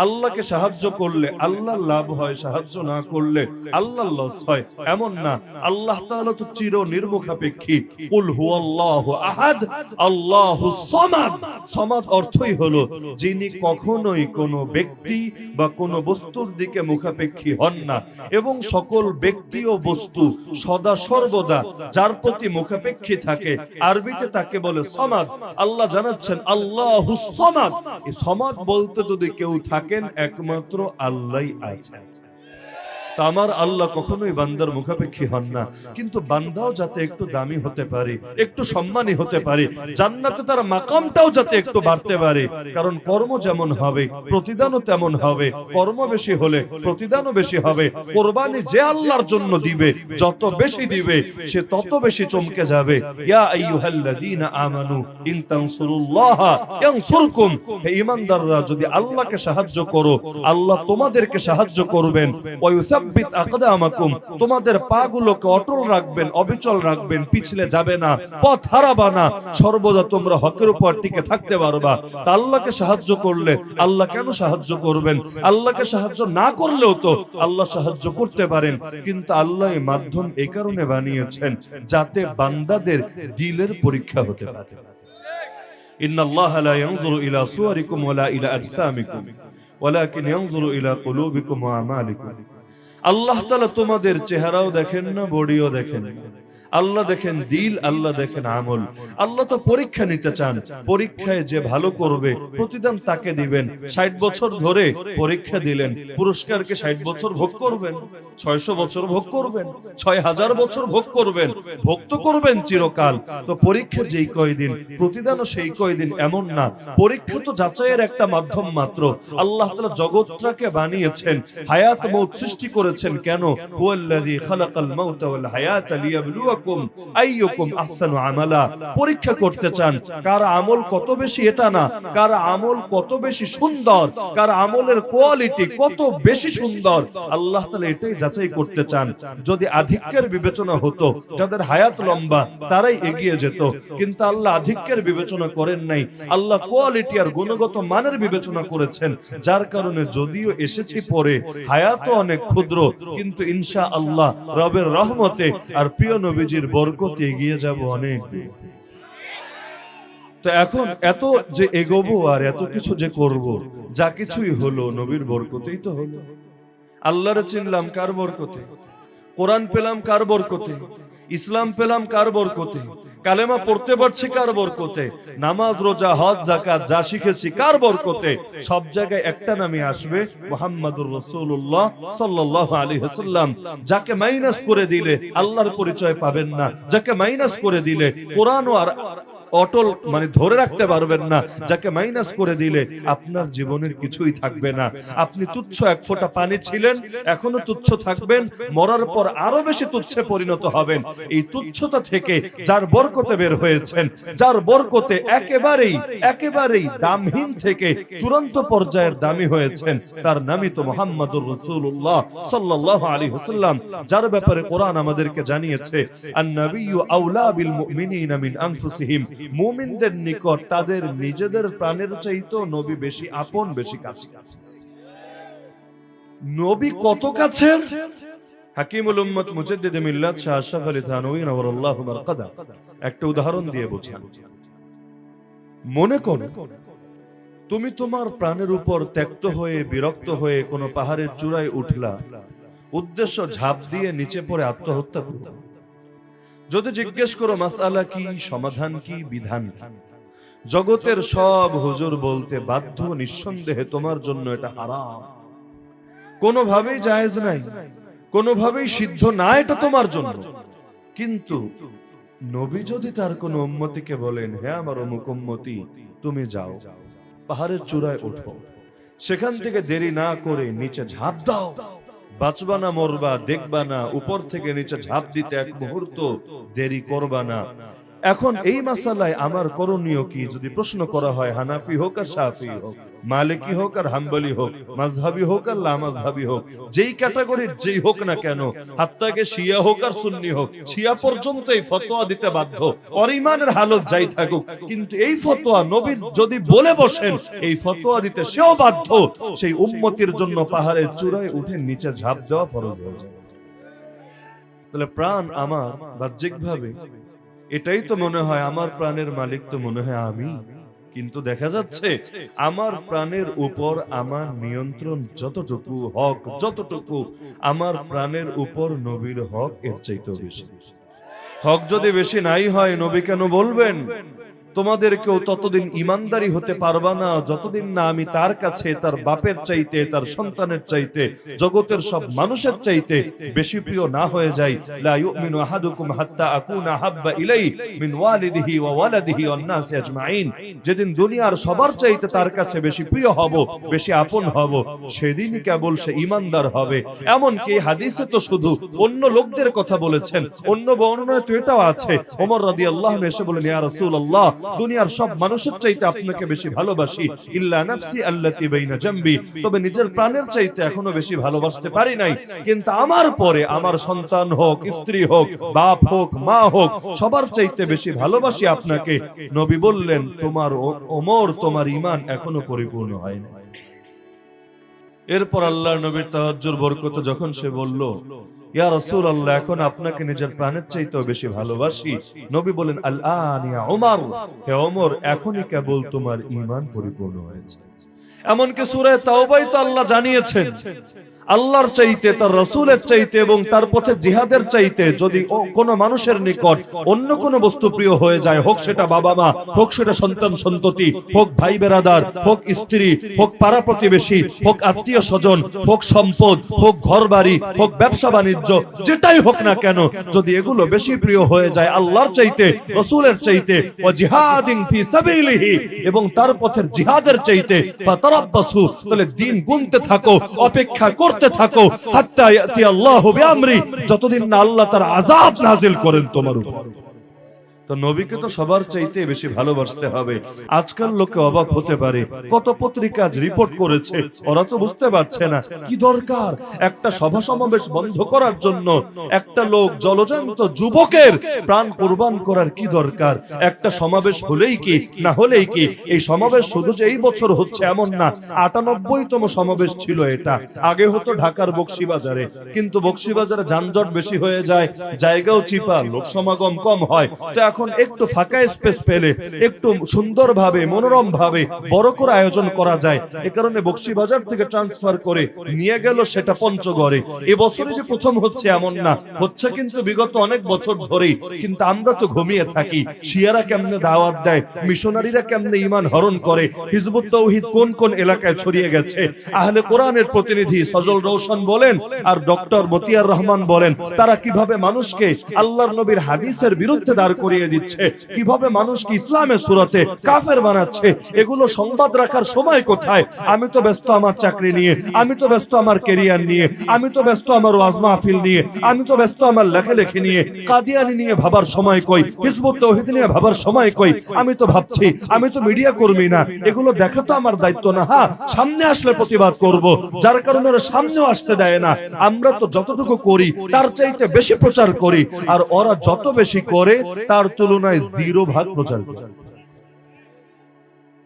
আল্লাহকে সাহায্য করলে আল্লাহ লাভ হয়, সাহায্য না করলে আল্লাহ লস হয়, এমন না। আল্লাহ তাআলা তো চির নির্মুখাপেক্ষী। কুল হুয়াল্লাহু আহাদ আল্লাহুস সামাদ। সামাদ অর্থই হলো যিনি কখনোই কোনো ব্যক্তি বা কোনো বস্তুর দিকে মুখাপেক্ষী হন না, এবং সকল ব্যক্তি ও বস্তু সদা সর্বদা যার প্রতি মুখাপেক্ষী থাকে, আরবিতে তাকে বলে সামাদ। আল্লাহ জানাচ্ছেন আল্লাহুস সামাদ। এই সামাদ বলতে যদি কেউ থাকেন একমাত্র আল্লাহই আছেন। তা আমার আল্লাহ কখনোই বান্দার মুখাপেক্ষী হন না, কিন্তু বান্দাও যাতে একটু দামি হতে পারে, একটু সম্মানী হতে পারে, জান্নাতে তার মাকামটাও যাতে একটু বাড়তে পারে। কারণ কর্ম যেমন হবে প্রতিদানও তেমন হবে, কর্ম বেশি হলে প্রতিদানও বেশি হবে। কোরবানি যে আল্লাহর জন্য দিবে, যত বেশি দিবে সে তত বেশি চমকে যাবে। ইয়া আইয়ুহাল্লাযীনা আমানু ইন তানসুরুল্লাহা ইয়ানসুরকুম। হে ঈমানদাররা, যদি আল্লাহকে সাহায্য করো আল্লাহ তোমাদেরকে সাহায্য করবেন। ওয়া তোমাদের পাগুলোকে অটল রাখবেন, অবিচল রাখবেন, পিছলে যাবে না, পথ হারাবা না, সর্বদা তোমরা হকের উপর টিকে থাকতে পারবা। তা আল্লাহকে সাহায্য করলে আল্লাহ কেন সাহায্য করবেন? আল্লাহকে সাহায্য না করলেও তো আল্লাহ সাহায্য করতে পারেন, কিন্তু আল্লাহ এই মাধ্যম এই কারণে বানিয়েছেন যাতে বান্দাদের দিলের পরীক্ষা হতে পারে। ইন্নাল্লাহা লা ইয়ানজুরু ইলা সুওয়ারিকুম ওয়ালা ইলা আজসামিকুম ওয়ালাকিন ইয়ানজুরু ইলা কুলুবিকুম ওয়া আমালিকুম। আল্লাহ তাআলা তোমাদের চেহারাও দেখেন না, বডিও দেখেন না। আল্লাহ দেখেন দিল, আল্লাহ দেখেন আমল। আল্লাহ তো পরীক্ষা নিতে চান, পরীক্ষায় যে ভালো করবে প্রতিদান তাকে দিবেন। 60 বছর ধরে পরীক্ষা দিলেন, পুরস্কারকে 60 বছর ভোগ করবেন, 600 বছর ভোগ করবেন, 6000 বছর ভোগ করবেন, ভোগ তো করবেন চিরকাল। তো পরীক্ষা যেই কয়দিন, প্রতিদানও সেই কয়দিন, এমন না। পরীক্ষা তো যাচাইয়ের একটা মাধ্যম মাত্র। আল্লাহ তাআলা জগৎটাকে বানিয়েছেন, হায়াত মউত সৃষ্টি করেছেন কেন? হুয়াল্লাযী খালাকাল মাউতা ওয়াল হায়াতা লিয়াবলুয়া আইয়ুকুম আহসানু আমালা। পরীক্ষা করতে চান কার আমল কত বেশি, এটা না, কার আমল কত বেশি সুন্দর, কার আমলের কোয়ালিটি কত বেশি সুন্দর, আল্লাহ তাআলা এটাই যাচাই করতে চান। যদি আধিক্যের বিবেচনা হতো, যাদের হায়াত লম্বা তারাই এগিয়ে যেত, কিন্তু আল্লাহ আধিক্যের বিবেচনা করেন নাই, আল্লাহ কোয়ালিটি আর গুণগত মানের বিবেচনা করেছেন। যার কারণে যদিও এসেছি পরে, হায়াতও অনেক ক্ষুদ্র, কিন্তু ইনশাআল্লাহ রবের রহমতে আর প্রিয় নবীজির বরকতে এগিয়ে যাব অনেক দূর। তো এখন এত যে এগোবো আর এত কিছু যে করব, যা কিছুই হলো নবীর বরকতেই তো হলো। আল্লাহরে চিনলাম কার বরকতে? কোরআন পেলাম কার বরকতে? ইসলাম পেলাম কার বরকতে? কালেমা পড়তে পারছি কার বরকতে? নামাজ, রোজা, হজ, যাকাত যা শিখেছি কার বরকতে? সব জায়গায় একটা নামই আসবে, মুহাম্মাদুর রাসূলুল্লাহ সাল্লাল্লাহু আলাইহি ওয়াসাল্লাম। যাকে মাইনাস করে দিলে আল্লাহর পরিচয় পাবেন না, যাকে মাইনাস করে দিলে কোরআন আর অটল মানে ধরে রাখতে পারবেন না, যাকে মাইনাস করে দিলে আপনার জীবনের কিছুই থাকবে না। আপনি তুচ্ছ এক ফোঁটা পানি ছিলেন, এখনো তুচ্ছ থাকবেন, মরার পর আরো বেশি তুচ্ছে পরিণত হবেন। এই তুচ্ছতা থেকে যার বরকতে বের হয়েছেন, যার বরকতে একেবারেই দামহীন থেকে চূড়ান্ত পর্যায়ের দামি হয়েছেন, তার নামই তো মুহাম্মাদুর রাসূলুল্লাহ সাল্লাল্লাহু আলাইহি ওয়াসাল্লাম, যার ব্যাপারে কোরআন আমাদেরকে জানিয়েছে আন-নাবিয়্যু আওলা বিল মুমিনিনা মিন আনফুসিহিম। মুমিনদের নিকট তাদের নিজেদের প্রাণের চাইতেও নবী বেশি আপন, বেশি কাছে। নবী কত কাছে? হাকিমুল উম্মত মুজাদ্দিদে মিল্লাত শাহ আশরাফ আলী থানভী নওয়ারাল্লাহু মারকাদা একটা উদাহরণ দিয়ে বোঝান। মনে করো তুমি তোমার প্রাণের উপর ত্যক্ত হয়ে, বিরক্ত হয়ে কোন পাহাড়ের চূড়ায় উঠলা, উদ্দেশ্য ঝাঁপ দিয়ে নিচে পড়ে আত্মহত্যা করবে। যদি জিজ্ঞেস করো মাসআলা কি, সমাধান কি, বিধান কি, জগতের সব হুজুর বলতে বাধ্য নিঃসন্দেহে তোমার জন্য এটা হারাম, কোনোভাবেই জায়েজ নাই, কোনোভাবেই সিদ্ধ না এটা তোমার জন্য। কিন্তু নবী যদি তার কোন উম্মতিকে বলেন, হে আমার অমুক উম্মতি, তুমি যাও পাহাড়ের চূড়ায় ওঠো, সেখান থেকে দেরি না করে নিচে ঝাঁপ দাও, বাঁচবা না মরবা দেখবা না, উপর থেকে নিচে ঝাঁপ দিতে এক মুহূর্ত দেরি করবা না, এখন এই মাসালায় আমার করণীয় কি? যদি প্রশ্ন করা হয়, হানাফি হোক আর শাফি হোক, মালিকি হোক আর হাম্বলি হোক, মাযহাবি হোক আর লামাযহাবি হোক, যেই ক্যাটাগরির যেই হোক না কেন, হাত্তাকে শিয়া হোক আর সুন্নি হোক, শিয়া পর্যন্ত এই ফতোয়া দিতে বাধ্য, ওর ইমানের হালত যাই থাকুক। কিন্তু এই ফতোয়া নবী যদি বলে বসেন, এই ফতোয়া দিতে সেও বাধ্য। সেই উম্মতির জন্য পাহাড়ের চূড়ায় উঠে নিচে ঝাঁপ দেওয়া ফরজ হয়ে যায়। তাহলে প্রাণ আমার বাহ্যিকভাবে এটাই তো মনে হয়, আমার প্রাণের মালিক তো মনে হয় আমি, কিন্তু দেখা যাচ্ছে আমার প্রাণের উপর আমার নিয়ন্ত্রণ যতটুকু, হক যতটুকু, আমার প্রাণের উপর নবীর হক এর চাইতে বেশি। হক যদি বেশি নাই হয়, নবী কেন বলবেন তোমাদেরকেও ততদিন ইমানদারি হতে পারবা না যতদিন না আমি তার কাছে তার বাপের চাইতে, তার সন্তানের চাইতে, জগতের সব মানুষের চাইতে বেশি প্রিয় না হয়ে যাই। লা ইউমিনু আহাদুকুম হাত্তা আকুনা হাব্বা ইলাইহি মিন ওয়ালিদিহি ওয়া ওয়ালাদিহি ওয়ান নাসি আজমাইন। যেদিন দুনিয়ার সবার চাইতে তার কাছে বেশি প্রিয় হব, বেশি আপন হব, সেদিনই কেবল সে ইমানদার হবে। এমনকি হাদিসে তো শুধু অন্য লোকদের কথা বলেছেন, অন্য বর্ণনায় তো এটাও আছে। ওমর রাদিয়াল্লাহু আনহু এসে বলেন, ইয়া রাসূলুল্লাহ, দুনিয়ার সব মানুষের চাইতে আপনাকে বেশি ভালোবাসি, ইল্লা নাফসি আল্লাতী বাইনা জামবি, তবে নিজের প্রাণের চাইতে এখনো বেশি ভালোবাসতে পারি নাই। কিন্তু আমার পরে আমার সন্তান হোক, স্ত্রী হোক, বাপ হোক, মা হোক, সবার চাইতে বেশি ভালোবাসি আপনাকে। নবী বললেন, তোমার ওমর, তোমার ঈমান এখনো পরিপূর্ণ হয়নি। এরপর আল্লাহর নবীর তাওয়াজ্জুর বরকতে যখন সে বলল, ইয়া রাসূলুল্লাহ, এখন আপনাকে নিজের প্রাণের চাইতেও বেশি ভালোবাসি, নবী বলেন, আল আন ইয়া ওমর, হে ওমর, এখনই কেবল তোমার ঈমান পরিপূর্ণ হয়েছে। এমনকি সূরা তাওবায় তো আল্লাহ জানিয়েছেন, আল্লাহর চাইতে, তার রাসূলের চাইতে এবং তার পথে জিহাদের চাইতে যদি কোন মানুষের নিকট অন্য কোন বস্তু প্রিয় হয়ে যায়, হোক সেটা বাবা মা, হোক সেটা সন্তান সন্ততি, হোক ভাই বেরাদার, হোক স্ত্রী, হোক পাড়া প্রতিবেশী, হোক আত্মীয় স্বজন, হোক সম্পদ, হোক ঘরবাড়ি, হোক ব্যবসা বাণিজ্য, যেটাই হোক না কেন, যদি এগুলো বেশি প্রিয় হয়ে যায় আল্লাহর চাইতে, রাসূলের চাইতে, ওয়া জিহাদিন ফি সাবিলিহি, এবং তার পথের জিহাদের চাইতে, ফাতারাব্বাসু, তাহলে দিন গুনতে থাকো, অপেক্ষা করতে থাকো, হাত্তা ইয়াতি আল্লাহু বিআমরি, যতদিন না আল্লাহ তার আযাব নাযিল করেন তোমার উপর। তো নবীকে তো সবার চাইতে বেশি ভালোবাসতে হবে। আজকাল লোকে অবাক হতে পারে, কত পত্রিকা রিপোর্ট করেছে, ওরা তো বুঝতে পারছে না কি দরকার। একটা সভা সমাবেশ বন্ধ করার জন্য একটা লোক, জলজান্ত যুবকের প্রাণ কুরবান করার কি দরকার? একটা সমাবেশ হলেই কি, না হলেই কি? এই সমাবেশ শুধু যে এই বছর হচ্ছে এমন না, ৯৮তম সমাবেশ ছিল এটা। আগে হতো ঢাকার বকশীবাজারে, কিন্তু বকশীবাজারে যানজট বেশি হয়ে যায়, জায়গাও চিপা, লোক সমাগম কম হয়। তো এখন একটু ফাঁকা স্পেস পেলে একটু সুন্দরভাবে, মনোরম ভাবে বড় করে আয়োজন করা যায়। এ কারণে বকশীবাজার থেকে ট্রান্সফার করে নিয়ে গেল সেটা পঞ্চগড়ে। এবছরে যে প্রথম হচ্ছে এমন না, হচ্ছে কিন্তু বিগত অনেক বছর ধরেই। কিন্তু আমরা তো ঘুমিয়ে থাকি। শিয়ারা কেমনে দাওয়াত দেয়, মিশনারিরা কেমনে ঈমান হরণ করে, হিজবুত তাওহীদ কোন কোন এলাকায় ছড়িয়ে গেছে, আহলে কোরআনের প্রতিনিধি সজল রওশন বলেন আর ডক্টর মতিয়ার রহমান বলেন, তারা কিভাবে মানুষকে আল্লাহর নবীর হাদিসের বিরুদ্ধে দাঁড় করিয়ে দিচ্ছে, কিভাবে মানুষকে ইসলামের সুরতে কাফের বানাচ্ছে। এগুলো সংবাদ রাখার সময় কোথায়? আমি তো ব্যস্ত আমার চাকরি নিয়ে, আমি তো ব্যস্ত আমার ক্যারিয়ার নিয়ে, আমি তো ব্যস্ত আমার ওয়াজ মাহফিল নিয়ে, আমি তো ব্যস্ত আমার লেখালেখি নিয়ে। কাদিয়ানি নিয়ে ভাবার সময় কই? হিজবুত তাওহীদ নিয়ে ভাবার সময় কই? আমি তো ভাবছি, আমি তো মিডিয়া কর্মী না, এগুলো দেখা তো আমার দায়িত্ব না। হ্যাঁ, সামনে আসলে প্রতিবাদ করব, যার কারণে ওরা সামনেও আসতে দেয় না। আমরা তো যতটুকু করি তার চাইতে বেশি প্রচার করি, আর ওরা যত বেশি করে তার তুলনায় 0 ভাগ প্রচার করে।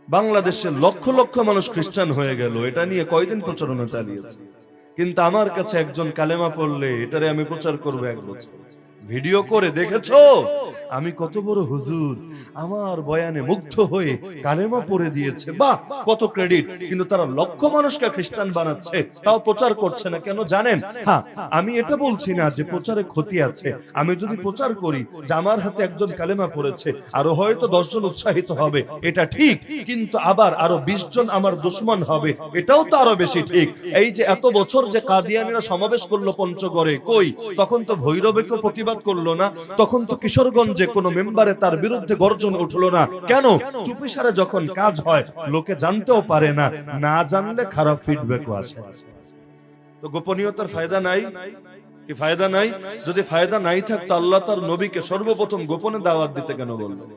বাংলাদেশে লক্ষ লক্ষ মানুষ খ্রিস্টান হয়ে গেল, এটা নিয়ে কয়দিন প্রচারণা চালিয়েছে। কিন্তু আমার কাছে একজন কালেমা পড়লে এটারে আমি প্রচার করবো 1 বছর। ভিডিও করে দেখেছো আমি কত বড় হুজুর, আমার বয়ানে মুগ্ধ হয়ে কালেমা পড়ে দিয়েছে, বাহ কত ক্রেডিট। কিন্তু তারা লক্ষ মানুষকে খ্রিস্টান বানাচ্ছে, তাও প্রচার করছে না। কেন জানেন? হ্যাঁ, আমি এটা বলছি না যে প্রচারে ক্ষতি আছে। আমি যদি প্রচার করি যে আমার হাতে একজন কালেমা পড়েছে, আরো হয়তো 10 জন উৎসাহিত হবে, এটা ঠিক। কিন্তু আবার আরো 20 জন আমার দুশমন হবে, এটাও তো আরো বেশি ঠিক। এই যে এত বছর যে কাদিয়ানীরা সমাবেশ করলো পঞ্চগড়ে, কই তখন তো ভৈরবে কেউ প্রতিবাদ করলো না, তখন তো কিশোরগঞ্জে কোনো মেম্বারে তার বিরুদ্ধে গর্জন উঠলো না। কেন? চুপিসারে যখন কাজ হয় লোকে জানতেও পারে না, না জানলে খারাপ ফিডব্যাকও আসে। তো গোপনীয়তার ফায়দা নাই। কি ফায়দা নাই? যদি ফায়দা নাই থাকতো আল্লাহ তার নবীকে সর্বপ্রথম গোপনে দাওয়াত দিতে কেন বললেন?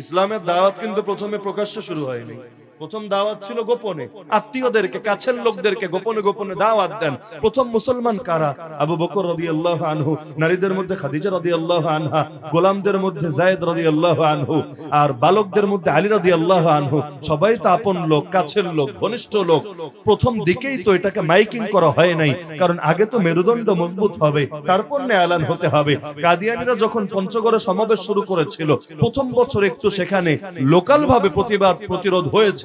ইসলামের দাওয়াত কিন্তু প্রথমে প্রকাশ্যে শুরু হয়নি, প্রথম দাওয়াত ছিল গোপনে। আত্মীয়দেরকে, কাছের লোকদেরকে গোপনে গোপনে দাওয়াত দেন। প্রথম মুসলমান কারা? আবু বকর রাদিয়াল্লাহু আনহু, নারীদের মধ্যে খাদিজা রাদিয়াল্লাহু আনহা, গোলামদের মধ্যে যায়েদ রাদিয়াল্লাহু আনহু, আর বালকদের মধ্যে আলী রাদিয়াল্লাহু আনহু। সবাই তো আপন লোক, কাছের লোক, ঘনিষ্ঠ লোক। প্রথম দিকেই তো এটাকে মাইকিং করা হয় নাই, কারণ আগে তো মেরুদণ্ড মজবুত হবে, তারপর না এলান হতে হবে। কাদিয়ানীরা যখন পঞ্চগড়ে সমাবেশ শুরু করেছিল, প্রথম বছর একটু সেখানে লোকাল ভাবে প্রতিবাদ প্রতিরোধ হয়েছিল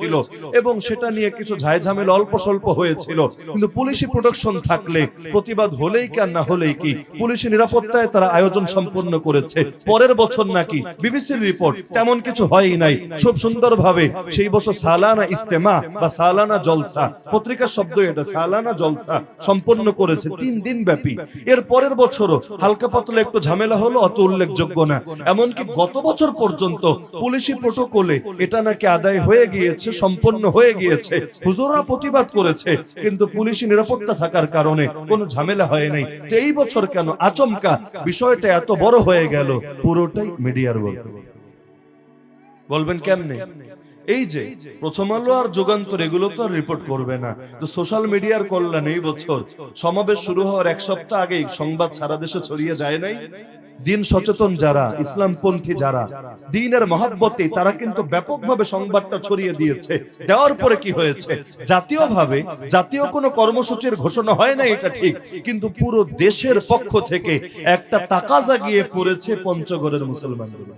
এবং সেটা নিয়ে কিছু ঝামেলা অল্প স্বল্প হয়েছিল, কিন্তু পুলিশি প্রোটেকশন থাকলে প্রতিবাদ হলেই কি আর না হলেই কি, পুলিশি নিরাপত্তায় তারা আয়োজন সম্পন্ন করেছে। পরের বছর নাকি বিবিসির রিপোর্ট তেমন কিছু হয়ই নাই, খুব সুন্দরভাবে সেই বছর সালানা ইস্তেমা বা সালানা জলসা, পত্রিকার শব্দ এটা, সালানা জলসা সম্পন্ন করেছে 3 দিন ব্যাপী। এর পরের বছরও হালকা পাতলা একটু ঝামেলা হলো, অত উল্লেখযোগ্য না। এমনকি গত বছর পর্যন্ত পুলিশি প্রোটোকলে এটা নাকি আদায় হয়ে গিয়েছে, সম্পন্ন হয়ে গিয়েছে, হুজুররা প্রতিবাদ করেছে, কিন্তু পুলিশি নিরাপত্তা থাকার কারণে কোনো ঝামেলা হয় নাই। তো এই বছর কেন আচমকা বিষয়টা এত বড় হয়ে গেল? পুরোটাই মিডিয়ার বলতে। বলবেন কেমনে? এই যে প্রথম আলো আর যুগান্তর এগুলো তো আর রিপোর্ট করবে না, তো সোশ্যাল মিডিয়ার কল্যাণ এই বছর সমাবেশ শুরু হওয়ার 1 সপ্তাহ আগেই সংবাদ সারা দেশে ছড়িয়ে যায় নাই? দিন সচেতন যারা, ইসলামপন্থী যারা, দ্বীনের মহব্বতে, তারা কিন্তু ব্যাপকভাবে সংবাদটা ছড়িয়ে দিয়েছে। দেওয়ার পরে কি হয়েছে? জাতীয়ভাবে জাতীয় কোনো কর্মসূচির ঘোষণা হয় না, এটা ঠিক, কিন্তু পুরো দেশের পক্ষ থেকে একটা তাকাজা গিয়ে পড়েছে পঞ্চগড়ের মুসলমানদের।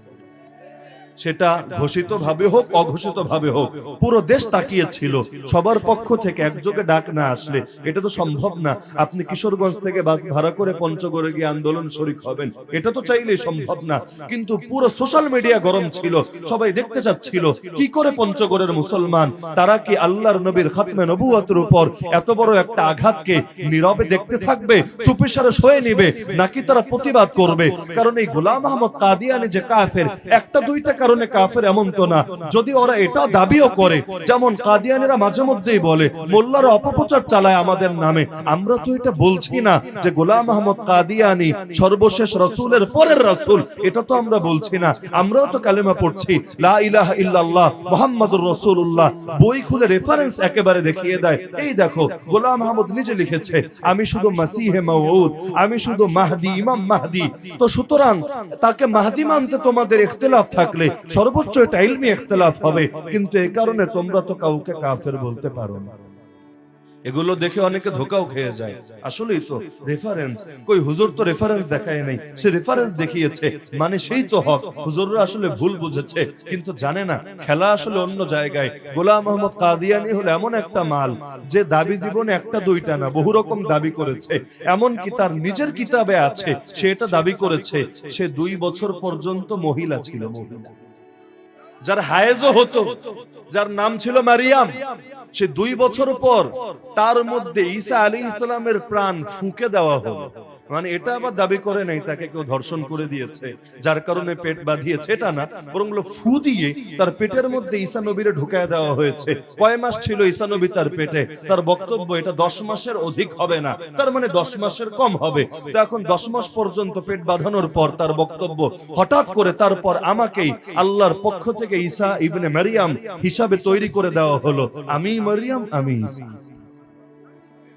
সেটা ঘোষিত ভাবে হোক, অঘোষিত ভাবে হোক, পুরো দেশ তাকিয়েছিল। সবার পক্ষ থেকে একযোগে ডাক না আসলে এটা তো সম্ভব না। আপনি কিশোরগঞ্জ থেকে বাস ভাড়া করে পঞ্চগড়ে গিয়ে আন্দোলন শরীক হবেন, এটা তো চাইলেই সম্ভব না। কিন্তু পুরো সোশ্যাল মিডিয়া গরম ছিল, সবাই দেখতে চাচ্ছিল কি করে পঞ্চগড়ের মুসলমান, তারা কি আল্লাহর নবীর খাতমে নবুয়তের উপর এত বড় একটা আঘাতকে নীরবে দেখতে থাকবে, চুপিসারে সয়ে নিবে, নাকি তারা প্রতিবাদ করবে? কারণ এই গোলাম আহমদ কাদিয়ানী যে কাফের, একটা দুইটা কারণে কাফের এমন তো না। যদি ওরা এটা দাবিও করে, যেমন কাদিয়ানীরা মাঝে মধ্যেই বলে মোল্লারা অপপ্রচার চালায় আমাদের নামে, আমরা তো এটা বলছি না যে গোলাম আহমদ কাদিয়ানী সর্বশেষ রাসূলের পরের রাসূল, এটা তো আমরা বলছি না। আমরাও তো কালেমা পড়ছি, লা ইলাহা ইল্লাল্লাহ মুহাম্মাদুর রাসূলুল্লাহ। বই খুলে রেফারেন্স একেবারে দেখিয়ে দেয়, এই দেখো গোলাম আহমদ নিজে লিখেছে, আমি শুধু মাসিহে মাউউদ, আমি শুধু মাহদি, ইমাম মাহদি। তো সুতরাং তাকে মাহদি মানতে তোমাদের ইখতিলাফ থাকলে সর্বোচ্চ এটা ইলমি ইখতিলাফ হবে, কিন্তু এই কারণে তোমরা তো কাউকে কাফের বলতে পারো না। এগুলো দেখে অনেকে ধোকাও খেয়ে যায়। আসলেই তো রেফারেন্স কই, হুজুর তো রেফারেন্স দেখায় নাই, সে রেফারেন্স দেখিয়েছে মানে সেই তো হক। হুজুররা আসলে ভুল বুঝেছে, কিন্তু জানে না খেলা আসলে অন্য জায়গায়। গোলাম আহমদ কাদিয়ানী হলো এমন একটা মাল যে দাবি জীবনে একটা দুইটা না, বহু রকম দাবি করেছে। এমন কি তার নিজের কিতাবে আছে, সে এটা দাবি করেছে সে 2 বছর পর্যন্ত মহিলা ছিল, মহিলা যার হায়েজও হতো, যার নাম ছিল মারিয়াম। সে 2 বছর পর তার মধ্যে ঈসা আলাইহিস সালামের প্রাণ ফুঁকে দেওয়া হলো। মানে এটা আবার দাবি করে নাই তাকে কেউ ধর্ষণ করে দিয়েছে যার কারণে পেট বাঁধিয়েছে, এটা না, বরং ফু দিয়ে তার পেটের মধ্যে ঈসা নবীরে ঢুকায় দেওয়া হয়েছে। কয় মাস ছিল ঈসা নবী তার পেটে? তার বক্তব্য এটা 10 মাসের অধিক হবে না, তার মানে 10 মাসের কম হবে। তো এখন 10 মাস পর্যন্ত পেট বাঁধানোর পর তার বক্তব্য, হঠাৎ করে তারপর আমাকেই আল্লাহর পক্ষ থেকে ঈসা ইবনে মারিয়াম হিসাবে তৈরি করে দেওয়া হলো, আমি মারিয়াম, আমি ঈসা।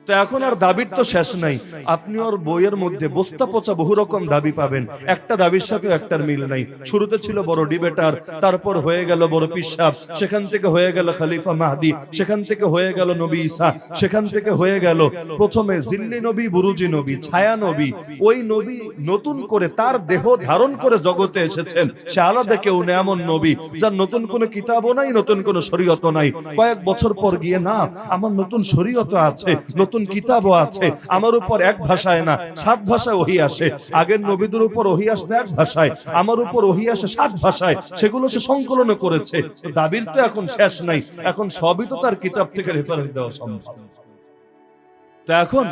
তো এখন আর দাবির তো শেষ নাই। আপনি ওর বইয়ের মধ্যে বস্তা পচা বহু রকম দাবি পাবেন, একটা দাবির সাথে একটার মিল নাই। শুরুতে ছিল বড় ডিবেটার, তারপর হয়ে গেল বড় পিশাব, সেখান থেকে হয়ে গেল খলিফা মাহদি, সেখান থেকে হয়ে গেল নবী ঈসা, সেখান থেকে হয়ে গেল প্রথমে জিল্লি নবী, বুরুজি নবী, ছায়া নবী। ওই নবী নতুন করে তার দেহ ধারণ করে জগতে এসেছেন, সে আলাদা কেউ না, এমন নবী যার নতুন কোনো কিতাবও নাই, নতুন কোনো শরীয়ত নাই। কয়েক বছর পর গিয়ে না, আমার নতুন শরীয়ত আছে, নতুন কিতাবও আছে, আমার উপর এক ভাষায় না 7 ভাষায় ওহী আসে। আগের নবীদের উপর ওহী আসে এক ভাষায়, আমার উপর ওহী আসে 7 ভাষায়, সেগুলো সে সংকলন করেছে। দাবির তো এখন শেষ নাই, এখন সবই তো তার কিতাব থেকে রেফারেন্স দেওয়া সম্ভব। তো এখন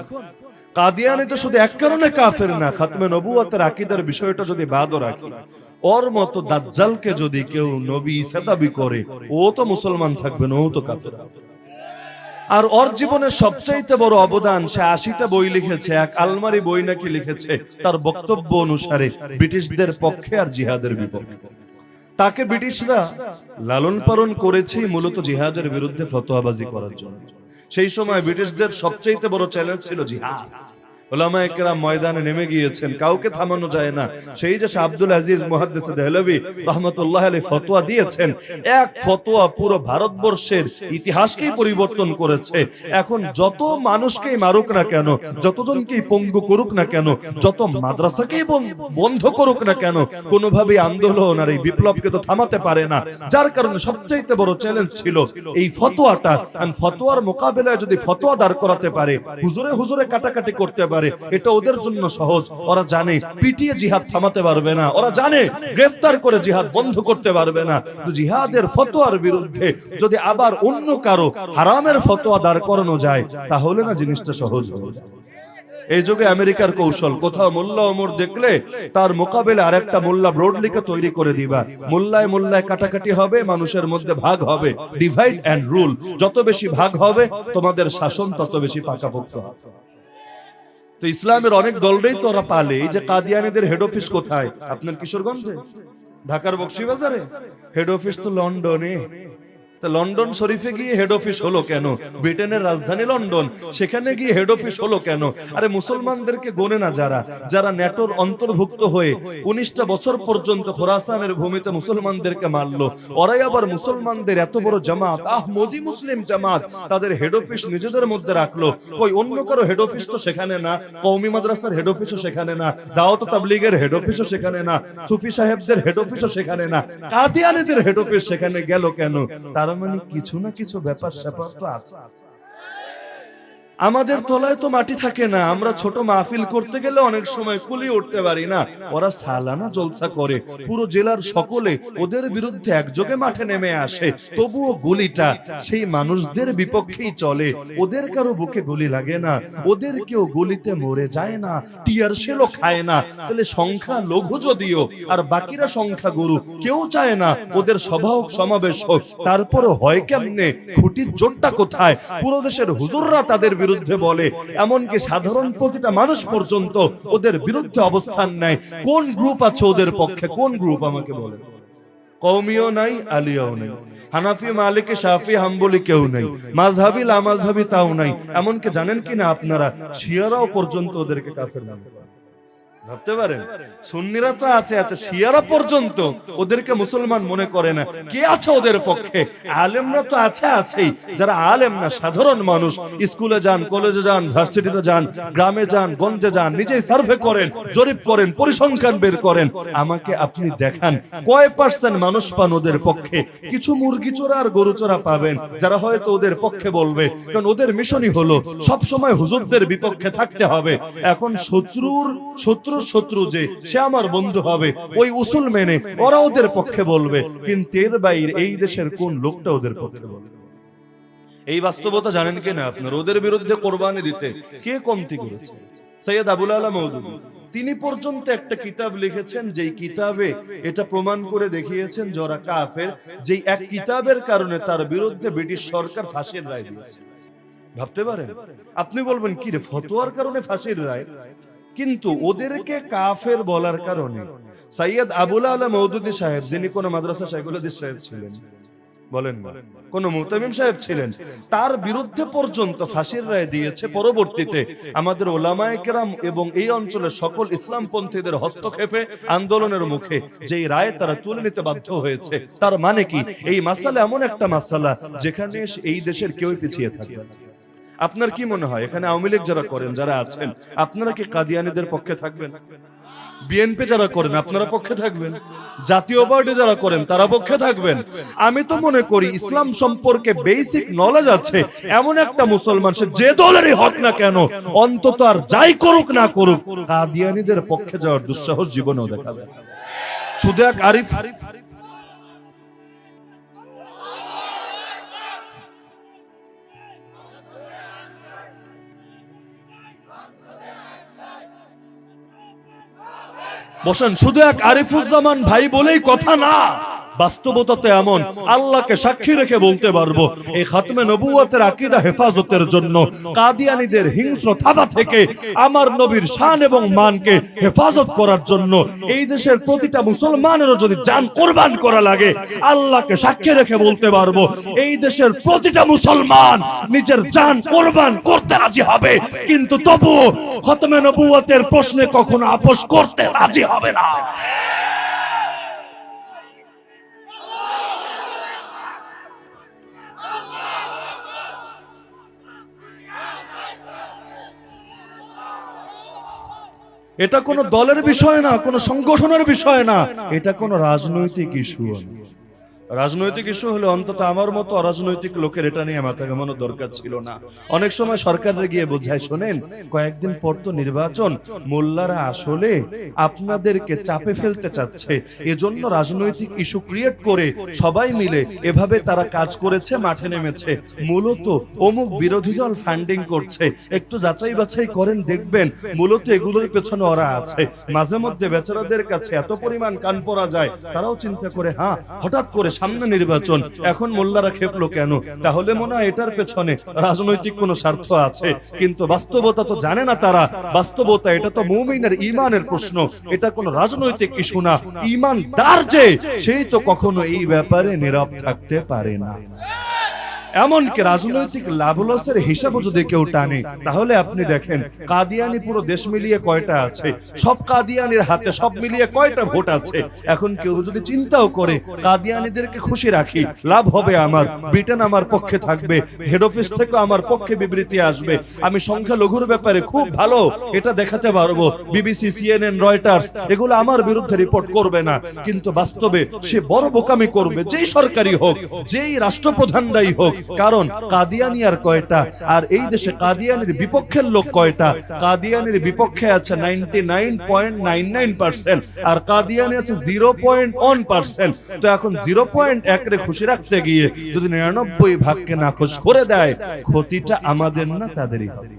কাদিয়ানী তো শুধু এক কারণে কাফের না, খাতমে নবুয়তের আকীদার বিষয়টা যদি বাদও রাখি, ওর মতো দাজ্জালকে যদি কেউ নবী ঈসা দাবি করে, ও তো মুসলমান থাকবে না, ও তো কাফের। আর ওর জীবনের সবচাইতে বড় অবদান, সে 80টা বই লিখেছে, এক আলমারি বই নাকি লিখেছে তার বক্তব্য অনুসারে ব্রিটিশদের পক্ষে আর জিহাদের বিপক্ষে। তাকে ব্রিটিশরা লালন পালন করেছে মূলত জিহাদের বিরুদ্ধে ফতোয়াবাজি করার জন্য। সেই সময় ব্রিটিশদের সবচাইতে বড় চ্যালেঞ্জ ছিল জিহাদ। উলামায়ে কেরাম ময়দানে নেমে গিয়েছেন, কাউকে থামানো যায় না। সেই যে আব্দুল আজিজ মুহাদ্দিস দেহলভী রাহমাতুল্লাহ আলাইহি ফতোয়া দিয়েছেন, এক ফতোয়া পুরো ভারতবর্ষের ইতিহাসকেই পরিবর্তন করেছে। এখন যত মানুষকেই মারুক না কেন, যতজনকেই পঙ্গু করুক না কেন, যত মাদ্রাসাকেই বন্ধ করুক না কেন, কোনোভাবেই আন্দোলন আর এই বিপ্লবকে তো থামাতে পারে না। যার কারণে সবচাইতে বড় চ্যালেঞ্জ ছিল এই ফতোয়াটা। ফতোয়ার মোকাবেলায় যদি ফতোয়া দাঁড় করাতে পারে, হুজুরে হুজুরে কাটাকাটি করতে পারে, এটা ওদের জন্য সহজ। ওরা জানে পিটিয়ে জিহাদ থামাতে পারবে না, ওরা জানে গ্রেফতার করে জিহাদ বন্ধ করতে পারবে না। জিহাদের ফতোয়ার বিরুদ্ধে যদি আবার অন্য কারো হারামের ফতোয়া দাঁড় করানো যায়, তাহলে না জিনিসটা সহজ হবে। এই যুগে আমেরিকার কৌশল, কোথাও মোল্লা ওমর দেখলে তার মোকাবেলা আরেকটা মোল্লা ব্রডলিকে তৈরি করে দিবা। মোল্লায় মোল্লায় কাটাকাটি হবে, মানুষের মধ্যে ভাগ হবে, ডিভাইড এন্ড রুল। যত বেশি ভাগ হবে তোমাদের শাসন তত বেশি পাকাপোক্ত হবে। তো ইসলামের অনেক দলটাই তো ওরা পালে। এই যে কাদিয়ানীদের হেড অফিস কোথায়? আপনার কিশোরগঞ্জে, ঢাকার বকশীবাজারে? হেড অফিস তো লন্ডনে। লন্ডন শরীফে গিয়ে হেড অফিস হলো কেন? ব্রিটেনের রাজধানী লন্ডন, সেখানে গিয়ে হেড অফিস হলো কেন? আরে মুসলমানদেরকে গোনে না যারা যারা ন্যাটোর অন্তর্ভুক্ত হয়ে 19টা বছর পর্যন্ত খোরাসানের ভূমিতে মুসলমানদেরকে মারলো, ওরাই আবার মুসলমানদের এত বড় জামাত আহমদি মুসলিম জামাত তাদের হেড অফিস নিজেদের মধ্যে রাখলো। ওই অন্য কারো হেড অফিস তো সেখানে না, কওমি মাদ্রাসার হেড অফিসও সেখানে না, দাওয়াত তাবলীগের হেড অফিসও সেখানে না, সুফি সাহেবদের হেড অফিসও সেখানে না, কাদিয়ানীদের হেড অফিস সেখানে গেল কেন? তার মানে কিছু না কিছু ব্যাপার স্যাপার তো আছে। আমাদের তলায় তো মাটি থাকে না, আমরা ছোট মাহফিল করতে গেলে অনেক সময় কুলিয়ে উঠতে পারি না। ওরা সালানা জলসা করে, পুরো জেলার সকলে ওদের বিরুদ্ধে একযোগে মাঠে নেমে আসে, তবুও গুলিটা সেই মানুষদের বিপক্ষেই চলে। ওদের কারো বুকে গুলি লাগে না, ওদের কেউ গুলিতে মরে যায় না, টিয়ার শেলও খায় না। তাহলে সংখ্যা লঘু যদিও, আর বাকিরা সংখ্যা গুরু, কেউ চায় না ওদের সভা হোক, সমাবেশ হোক। তারপরে হয় কেমনে? খুঁটির জোরটা কোথায়? পুরো দেশের হুজুররা তাদের বিরুদ্ধে বলে, এমনকি সাধারণ প্রতিটা মানুষ পর্যন্ত ওদের বিরুদ্ধে অবস্থান নেয়। কোন গ্রুপ আছে ওদের পক্ষে? কোন গ্রুপ আমাকে বলে? কওমিও নাই, আলিয়াও নাই, হানাফি মালিকি শাফি হাম্বলি কেউ নাই, মাযহাবি লামাযহাবি তাও নাই। এমনকি জানেন কিনা আপনারা, শিয়ারাও পর্যন্ত ওদেরকে কাফের মনে করে। ভাবতে পারেন, সুন্নিরা তো আছে, শিয়ারা পর্যন্ত ওদেরকে মুসলমান মনে করে না। কে আছে ওদের পক্ষে? আলেমরা তো আছেই। যারা আলেম না, সাধারণ মানুষ, স্কুলে যান, কলেজে যান, ভার্সিটিতে যান, গ্রামে যান, গঞ্জে যান, নিজেই সার্ভে করেন, জরিপ করেন, পরিসংখ্যান বের করেন, আমাকে আপনি দেখান কয় পার্সেন্ট মানুষ পান ওদের পক্ষে? কিছু মুরগি চোরা আর গরু চোরা পাবেন যারা হয়তো ওদের পক্ষে বলবে, কারণ ওদের মিশনই হলো সব সময় হুজুরদের বিপক্ষে থাকতে হবে। এখন শত্রু যে সে আমার বন্ধু হবে, ওই উসুল মেনে ওরা ওদের পক্ষে বলবে, কিন্তু এর বাইরে এই দেশের কোন লোকটা ওদের পক্ষে বলবে? এই বাস্তবতা জানেন কিনা আপনার? ওদের বিরুদ্ধে কোরবানি দিতে কে কমতি করেছে? সৈয়দ আবুল আলা মওদুদী তিনি পর্যন্ত একটা কিতাব লিখেছেন, যেই কিতাবে এটা প্রমাণ করে দেখিয়েছেন যে ওরা কাফের। যেই এক কিতাবের কারণে তার বিরুদ্ধে ব্রিটিশ সরকার ফাঁসির রায় দিয়েছে। ভাবতে পারেন? আপনি বলবেন কি রে, ফতোয়ার কারণে ফাঁসির রায়? কিন্তু ওদেরকে কাফের বলার কারণে সৈয়দ আবুল আলা মওদুদী সাহেব, যিনি কোন মাদ্রাসা শাইখুল হাদিস সাহেব ছিলেন, বলেন না কোন মুতামিম সাহেব ছিলেন, তার বিরুদ্ধে পর্যন্ত ফাঁসির রায় দিয়েছে। পরবর্তীতে আমাদের ওলামায়ে কেরাম এবং এই অঞ্চলের সকল ইসলামপন্থীদের হস্তক্ষেপে, আন্দোলনের মুখে যেই রায় তারা তুলে নিতে বাধ্য হয়েছে। তার মানে কি, এই মাসালা এমন একটা মাসালা যেখানে এই দেশের কেউ পিছিয়ে থাকবে না। আপনার কি মনে হয়, এখানে আওয়ামী লীগ যারা করেন, যারা আছেন, আপনারা কি কাদিয়ানীদের পক্ষে থাকবেন? বিএনপি যারা করেন আপনারা পক্ষে থাকবেন? জাতীয় পার্টি যারা করেন তারা পক্ষে থাকবেন? আমি তো মনে করি ইসলাম সম্পর্কে বেসিক নলেজ আছে এমন একটা মুসলমান, সে যে দলেরই হোক না কেন, অন্তত আর যাই করুক না করুক, কাদিয়ানীদের পক্ষে যাওয়ার দুঃসাহস জীবনেও দেখাবে। শুধু এক আরিফ বসেন, শুধু এক আরিফুজ্জামান ভাই বলেই কথা না, বাস্তবতা তো এমন, আল্লাহকে সাক্ষী রেখে বলতে পারবো এই খাতমে নবুয়তের আকীদা হেফাজতের জন্য কাদিয়ানীদের হিংস্র থাবা থেকে আমার নবীর শান এবং মানকে হেফাজত করার জন্য এই দেশের প্রতিটা মুসলমানেরও যদি জান কোরবান করা লাগে, আল্লাহকে সাক্ষী রেখে বলতে পারবো এই দেশের প্রতিটা মুসলমান নিজের জান কোরবান করতে রাজি হবে, কিন্তু তবুও খাতমে নবুয়তের প্রশ্নে কখনো আপোষ করতে রাজি হবে না। এটা কোনো দলের বিষয় না, কোনো সংগঠনের বিষয় না, এটা কোনো রাজনৈতিক ইস্যু। রাজনৈতিক ইস্যু হলে অন্তত আমার মতো অরাজনৈতিক লোকের এটা নিয়ে মাথা ঘামানোর দরকার ছিল না। অনেক সময় সরকারে গিয়ে বোঝায়, শোনেন কয়েকদিন পর তো নির্বাচন, মোল্লারা আসলে আপনাদেরকে চাপে ফেলতে চাচ্ছে, এজন্য রাজনৈতিক ইস্যু ক্রিয়েট করে সবাই মিলে এভাবে তারা কাজ করেছে, মাঠে নেমেছে, মূলত অমুক বিরোধী দল ফান্ডিং করছে, একটু যাচাই বাছাই করেন দেখবেন মূলত এগুলোর পেছনে ওরা আছে। মাঝে মধ্যে বেচারাদের কাছে এত পরিমাণ কান পড়া যায়, তারাও চিন্তা করে হ্যাঁ হঠাৎ করে সামনে নির্বাচন, এখন মোল্লারা খেপলো কেন, তাহলে মনে হয় এটার পেছনে রাজনৈতিক কোনো স্বার্থ আছে। কিন্তু বাস্তবতা তো জানে না তারা, বাস্তবতা এটা তো মুমিনের ঈমানের প্রশ্ন, এটা কোনো রাজনৈতিক ইস্যু না। ঈমানদার যে সেই তো কখনো এই ব্যাপারে নীরব থাকতে পারে না। এমনকি রাজনৈতিক লাভ লসের হিসাবও যদি কেউ টানে, তাহলে আপনি দেখেন কাদিয়ানি পুরো দেশ মিলিয়ে কয়টা আছে, সব কাদিয়ানির হাতে সব মিলিয়ে কয়টা ভোট আছে। এখন কেউ যদি চিন্তাও করে কাদিয়ানিদেরকে খুশি রাখি, লাভ হবে আমার, ব্রিটেন আমার পক্ষে থাকবে, হেড অফিস থেকে আমার পক্ষে বিবৃতি আসবে, আমি সংখ্যালঘুর ব্যাপারে খুব ভালো এটা দেখাতে পারবো, বিবিসি, সিএনএন, রয়টার্স এগুলো আমার বিরুদ্ধে রিপোর্ট করবে না। কিন্তু বাস্তবে সে বড় বোকামি করবে, যেই সরকারি হোক, যেই রাষ্ট্রপ্রধানরাই হোক। কারণ কাদিয়ানি আর কয়টা, আর এই দেশে কাদিয়ানির বিপক্ষের লোক কয়টা? কাদিয়ানির বিপক্ষে আছে 99.99%, আর কাদিয়ানি আছে 0.1%। তো এখন 0.1 রে খুশি রাখতে গিয়ে যদি 99 ভাগকে নাখোশ করে দেয়, ক্ষতিটা আমাদের না তাদেরই হবে।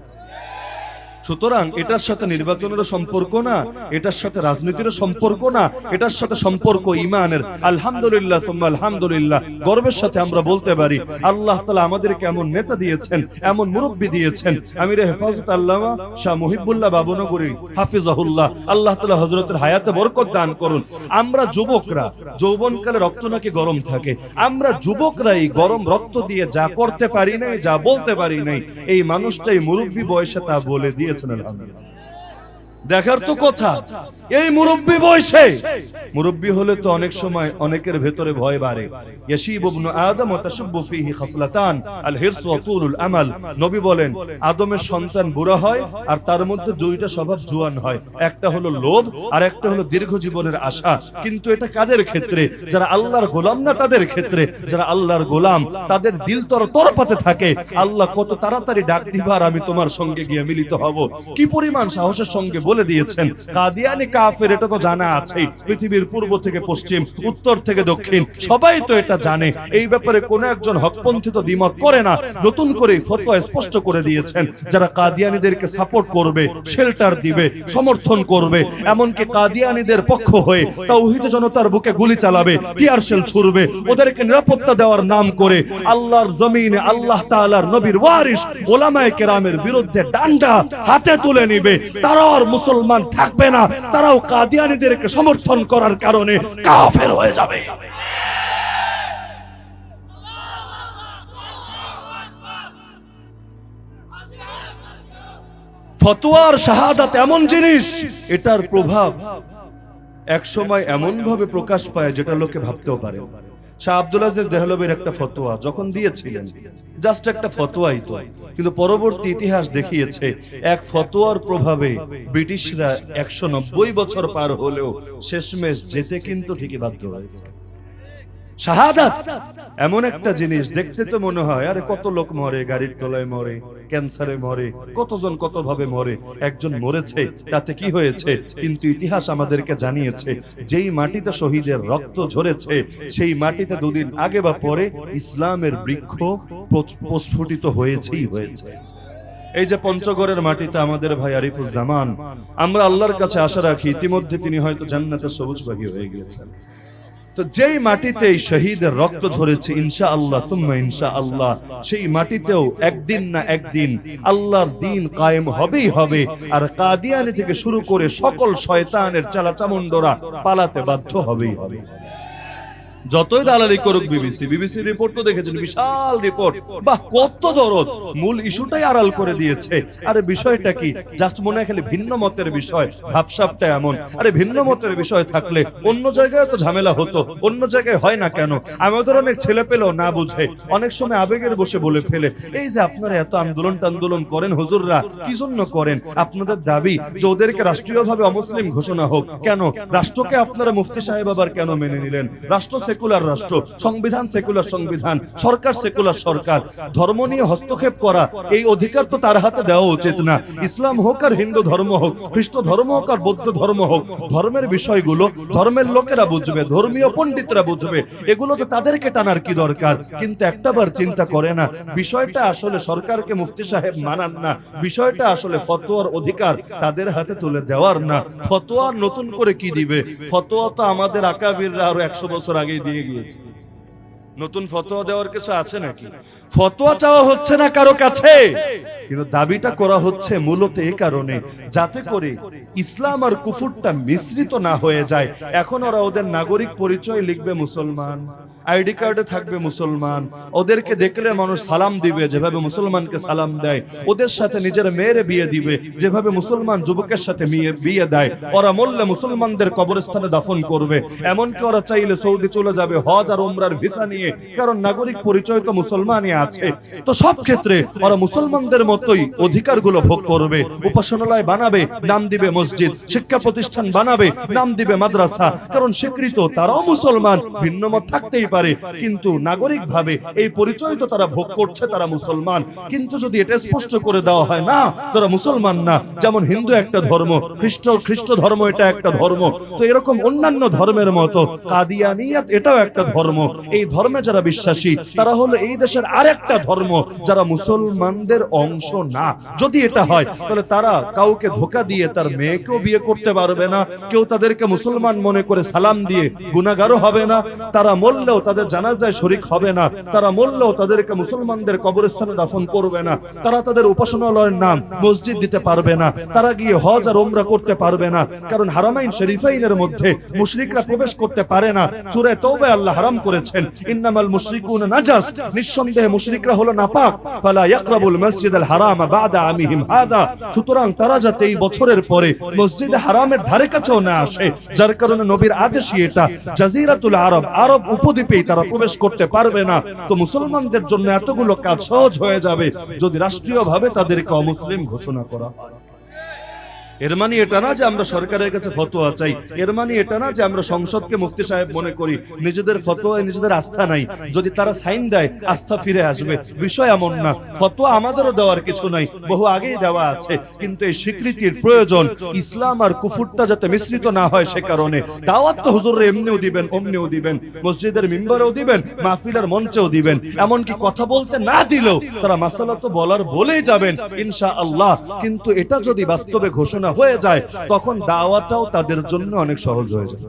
সুতরাং এটার সাথে নির্বাচনের সম্পর্ক না, এটার সাথে রাজনীতির সম্পর্ক না, এটার সাথে সম্পর্ক ঈমানের। আলহামদুলিল্লাহ সুম্মা আলহামদুলিল্লাহ, গর্বের সাথে আমরা বলতে পারি আল্লাহ তাআলা আমাদেরকে এমন নেতা দিয়েছেন, এমন মুরব্বি দিয়েছেন, আমিরে হেফাজত আল্লামা শাহ মুহিবুল্লাহ বাবনগরী হাফিজাহুল্লাহ, আল্লাহ তাআলা হযরতের হায়াতে বরকত দান করুন। আমরা যুবকরা, যৌবনকালে রক্ত নাকি গরম থাকে, আমরা যুবকরাই গরম রক্ত দিয়ে যা করতে পারি নাই, যা বলতে পারি নাই, এই মানুষটাই মুরব্বি বয়সে তা বলে দিয়ে দেখার তো কথা। এই মুরব্বি বয়সে, মুরব্বি হলে তো অনেক সময় অনেকের ভেতরে ভয় বাড়ে। ইয়াশিবু ইবনু আদম ওয়া তাশুব্বু ফীহি খাসলাতান আল হিরস ওয়া তুলুল আমাল। নবী বলেন আদমের সন্তান বুড়া হয় আর তার মধ্যে দুইটা স্বভাব জোয়ান হয়, একটা হলো লোভ আর একটা হলো দীর্ঘ জীবনের আশা। কিন্তু এটা কাদের ক্ষেত্রে? যারা আল্লাহর গোলাম না তাদের ক্ষেত্রে। যারা আল্লাহর গোলাম তাদের দিল তরপাতে থাকে, আল্লাহ কত তাড়াতাড়ি ডাক দিবার আমি তোমার সঙ্গে গিয়ে মিলিত হব। কি পরিমাণ সাহসের সঙ্গে বলে দিয়েছেন। কাদিয়ানি কাফের এটা তো জানা আছে, পৃথিবীর পূর্ব থেকে পশ্চিম, উত্তর থেকে দক্ষিণ সবাই তো এটা জানে। এই ব্যাপারে কোন একজন হকপন্থী তো দ্বিমত করে না, নতুন করে ফতোয়া স্পষ্ট করে দিয়েছেন যারা কাদিয়ানীদেরকে সাপোর্ট করবে, শেল্টার দিবে, সমর্থন করবে, এমনকি কাদিয়ানীদের পক্ষ হয়ে তাওহীদ জনতার বুকে গুলি চালাবে, টিয়ার শেল ছুড়বে, ওদেরকে নিরাপত্তা দেওয়ার নাম করে আল্লাহর জমিনে আল্লাহ তাআলার নবীর ওয়ারিস ওলামায়ে কেরামের বিরুদ্ধে ডান্ডা হাতে তুলে নিবে, তারাও আর মুসলমান থাকবে না, তারাও কাদিয়ানীদেরকে সমর্থন করার কারণে কাফের হয়ে যাবে। ফতোয়ার শাহাদাত এমন জিনিস, এটার প্রভাব এক সময় এমন ভাবে প্রকাশ পায় যেটা লোকে ভাবতেও পারে। শাহ আব্দুল আজিজ দেহলভীর একটা ফতোয়া যখন দিয়েছিলেন, জাস্ট একটা ফতোয়াই তো, কিন্তু পরবর্তী ইতিহাস দেখিয়েছে এক ফতোয়ার প্রভাবে ব্রিটিশরা 190 বছর পার হলেও শেষমেশ যেতে কিন্তু ঠিকই বাধ্য হয়েছে। শাহাদাত এমন একটা জিনিস, দেখতে তো মনে হয় আরে কত লোক মরে, গাড়ির তলায় মরে, ক্যান্সারে মরে, কতজন কত ভাবে মরে, একজন মরেছে তাতে কি হয়েছে? কিন্তু ইতিহাস আমাদেরকে জানিয়েছে যেই মাটিতে শহীদের রক্ত ঝরেছে সেই মাটিতে দুদিন আগে বা পরে ইসলামের বৃক্ষ প্রস্ফুটিত হয়েছেই হয়েছে। এই যে পঞ্চগড়ের মাটিতে আমাদের ভাই আরিফুজ্জামান, আমরা আল্লাহর কাছে আশা রাখি ইতিমধ্যে তিনি হয়তো জান্নাতের সবুজ বাগী হয়ে গিয়েছেন। তো যেই মাটিতে এই শহীদের রক্ত ঝরেছে ইনশাআল্লাহ সুম্মা ইনশাআল্লাহ সেই মাটিতেও একদিন না একদিন আল্লাহর দ্বীন কায়েম হবেই হবে। আর কাদিয়ানি থেকে শুরু করে সকল শয়তানের চালাচামুন্ডরা পালাতে বাধ্য হবেই হবে। যতই দালালি করুক বিবিসি রিপোর্ট তো দেখেছেন, বিশাল রিপোর্ট, বাহ কত দরদ, মূল ইস্যুটাই আড়াল করে দিয়েছে। আরে বিষয়টা কি, জাস্ট মনে হয় খালি ভিন্ন মতের বিষয়, ভাবসাবটা এমন। আরে ভিন্ন মতের বিষয় থাকলে অন্য জায়গায় তো ঝামেলা হতো, অন্য জায়গায় হয় না কেন? আমাদের অনেক ছেলে পেলেও না বুঝে অনেক সময় আবেগের বসে বলে ফেলে, এই যে আপনারা এত আন্দোলন করেন হুজুররা, কি জন্য করেন? আপনাদের দাবি যে ওদেরকে রাষ্ট্রীয়ভাবে অমুসলিম ঘোষণা হোক, কেন? রাষ্ট্রকে আপনারা মুফতি সাহেব আবার কেন মেনে নিলেন? রাষ্ট্র সেকুলার রাষ্ট্র, সংবিধান সেকুলার সংবিধান, সরকার সেকুলার সরকার। ধর্ম নিয়ে হস্তক্ষেপ করা এই অধিকার তো তার হাতে দেওয়া উচিত না। ইসলাম হোক আর হিন্দু ধর্ম হোক, খ্রিস্ট ধর্ম হোক আর বৌদ্ধ ধর্ম হোক, ধর্মের বিষয়গুলো ধর্মের লোকেরা বুঝবে, ধর্মীয় পণ্ডিতরা বুঝবে, এগুলো তো তাদেরকে টানার কি দরকার? কিন্তু একটাবার চিন্তা করে না, বিষয়টা আসলে সরকারকে মুফতি সাহেব মানান না, বিষয়টা আসলে ফতোয়ার অধিকার তাদের হাতে তুলে দেওয়ার না। ফতোয়া নতুন করে কি দিবে? ফতোয়া তো আমাদের আকাবিররা আরো 100 বছর আগে দিয়ে গিয়েছে, নতুন ফতোয়া দেওয়ার কিছু আছে নাকি? ফতোয়া চাওয়া হচ্ছে না কারো কাছে, কিন্তু দাবিটা করা হচ্ছে মূলত এই কারণে যাতে করে ইসলাম আর কুফুরটা মিশ্রিত না হয়ে যায়। এখন ওরা ওদের নাগরিক পরিচয় লিখবে মুসলমান, আইডি কার্ডে থাকবে মুসলমান, ওদেরকে দেখলে মানুষ সালাম দিবে যেভাবে মুসলমানকে সালাম দেয়, ওদের সাথে নিজের মেয়ের বিয়ে দিবে যেভাবে মুসলমান যুবকের সাথে বিয়ে দেয়, ওরা মরলে মুসলমানদের কবরস্থানে দাফন করবে, এমনকি ওরা চাইলে সৌদি চলে যাবে হজ আর উমরার ভিসা নিয়ে, কারণ নাগরিক পরিচয় তো মুসলমানই আছে। তো সব ক্ষেত্রে ওরা মুসলমানদের মতোই অধিকারগুলো ভোগ করবে। উপাসনালয় বানাবে, নাম দিবে মসজিদ, শিক্ষা প্রতিষ্ঠান বানাবে, নাম দিবে মাদ্রাসা, কারণ স্বীকৃত তারাও মুসলমান, ভিন্ন মত থাকতেই পারে, কিন্তু নাগরিক ভাবে এই পরিচয় তো তারা ভোগ করছে, তারা মুসলমান। কিন্তু যদি এটা স্পষ্ট করে দেওয়া হয় না তারা মুসলমান না, যেমন হিন্দু একটা ধর্ম, খ্রিস্ট ধর্ম এটা একটা ধর্ম, তো এরকম অন্যান্য ধর্মের মতো কাদিয়ানিয়াত এটাও একটা ধর্ম। এই ধর্মে যারা বিশ্বাসী তারা হলো এই দেশের আরেকটা ধর্ম, যারা মুসলমানদের অংশ না। যদি এটা হয় তাহলে তারা কাউকে ধোঁকা দিয়ে তার মেয়েকেও বিয়ে করতে পারবে না, কেউ তাদেরকে মুসলমান মনে করে সালাম দিয়ে গুনাহগারও হবে না, তারা মরলেও তাদের জানাজায় শরীক হবে না, তারা মরলেও তাদেরকে মুসলমানদের কবরস্থানে দাফন করবে না, তারা তাদের উপাসনালয়ের নাম মসজিদ দিতে পারবে না, তারা গিয়ে হজ আর উমরা করতে পারবে না, কারণ হারামাইন শরীফাইনের মধ্যে মুশরিকরা প্রবেশ করতে পারে না। সূরা তাওবায় আল্লাহ হারাম করেছেন, ইন্নামাল মুশরিকুনা নাজাস, নিঃসন্দেহে মুশরিকরা হলো নাপাক, ফালা ইয়াকরাবুল মাসজিদাল হারাম বাদা আমিহিম হাদা, সুতরাং তারা যাতে এই বছরের পরে মসজিদে হারামের ধারে কাছেও না আসে, যার কারণে নবীর আদেশই এটা, জাজিরাতুল আরব, আরব উপদ্বীপেই তারা প্রবেশ করতে পারবে না। তো মুসলমানদের জন্য এতগুলো কাজ সহজ হয়ে যাবে যদি রাষ্ট্রীয়ভাবে তাদেরকে অমুসলিম ঘোষণা করা হয়। এর মানে এটা না যে আমরা সরকারের কাছে ফতোয়া চাই, এর মানে এটা না যে আমরা সংসদকে মুফতি সাহেব মনে করি, নিজেদের ফতোয়ায় নিজেদের আস্থা নাই, যদি তারা সাইন দেয় আস্থা ফিরে আসবে, বিষয় এমন না। ফতোয়া আমাদেরও দেওয়ার কিছু নাই, বহু আগেই দেওয়া আছে, কিন্তু এই স্বীকৃতির প্রয়োজন ইসলাম আর কুফুরটা যাতে মিশ্রিত না হয় সে কারণে। দাওয়াত তো হুজুররা এমনিও দিবেন, অমনিও দিবেন, মসজিদের মিম্বরেও দিবেন, মাহফিলের মঞ্চেও দিবেন, এমনকি কথা বলতে না দিলেও তারা মাসালা তো বলার বলেই যাবেন ইনশাআল্লাহ। কিন্তু এটা যদি বাস্তবে ঘোষণা হয়ে যায় তখন দাওয়াতটাও তাদের জন্য অনেক সহজ হয়ে যায়।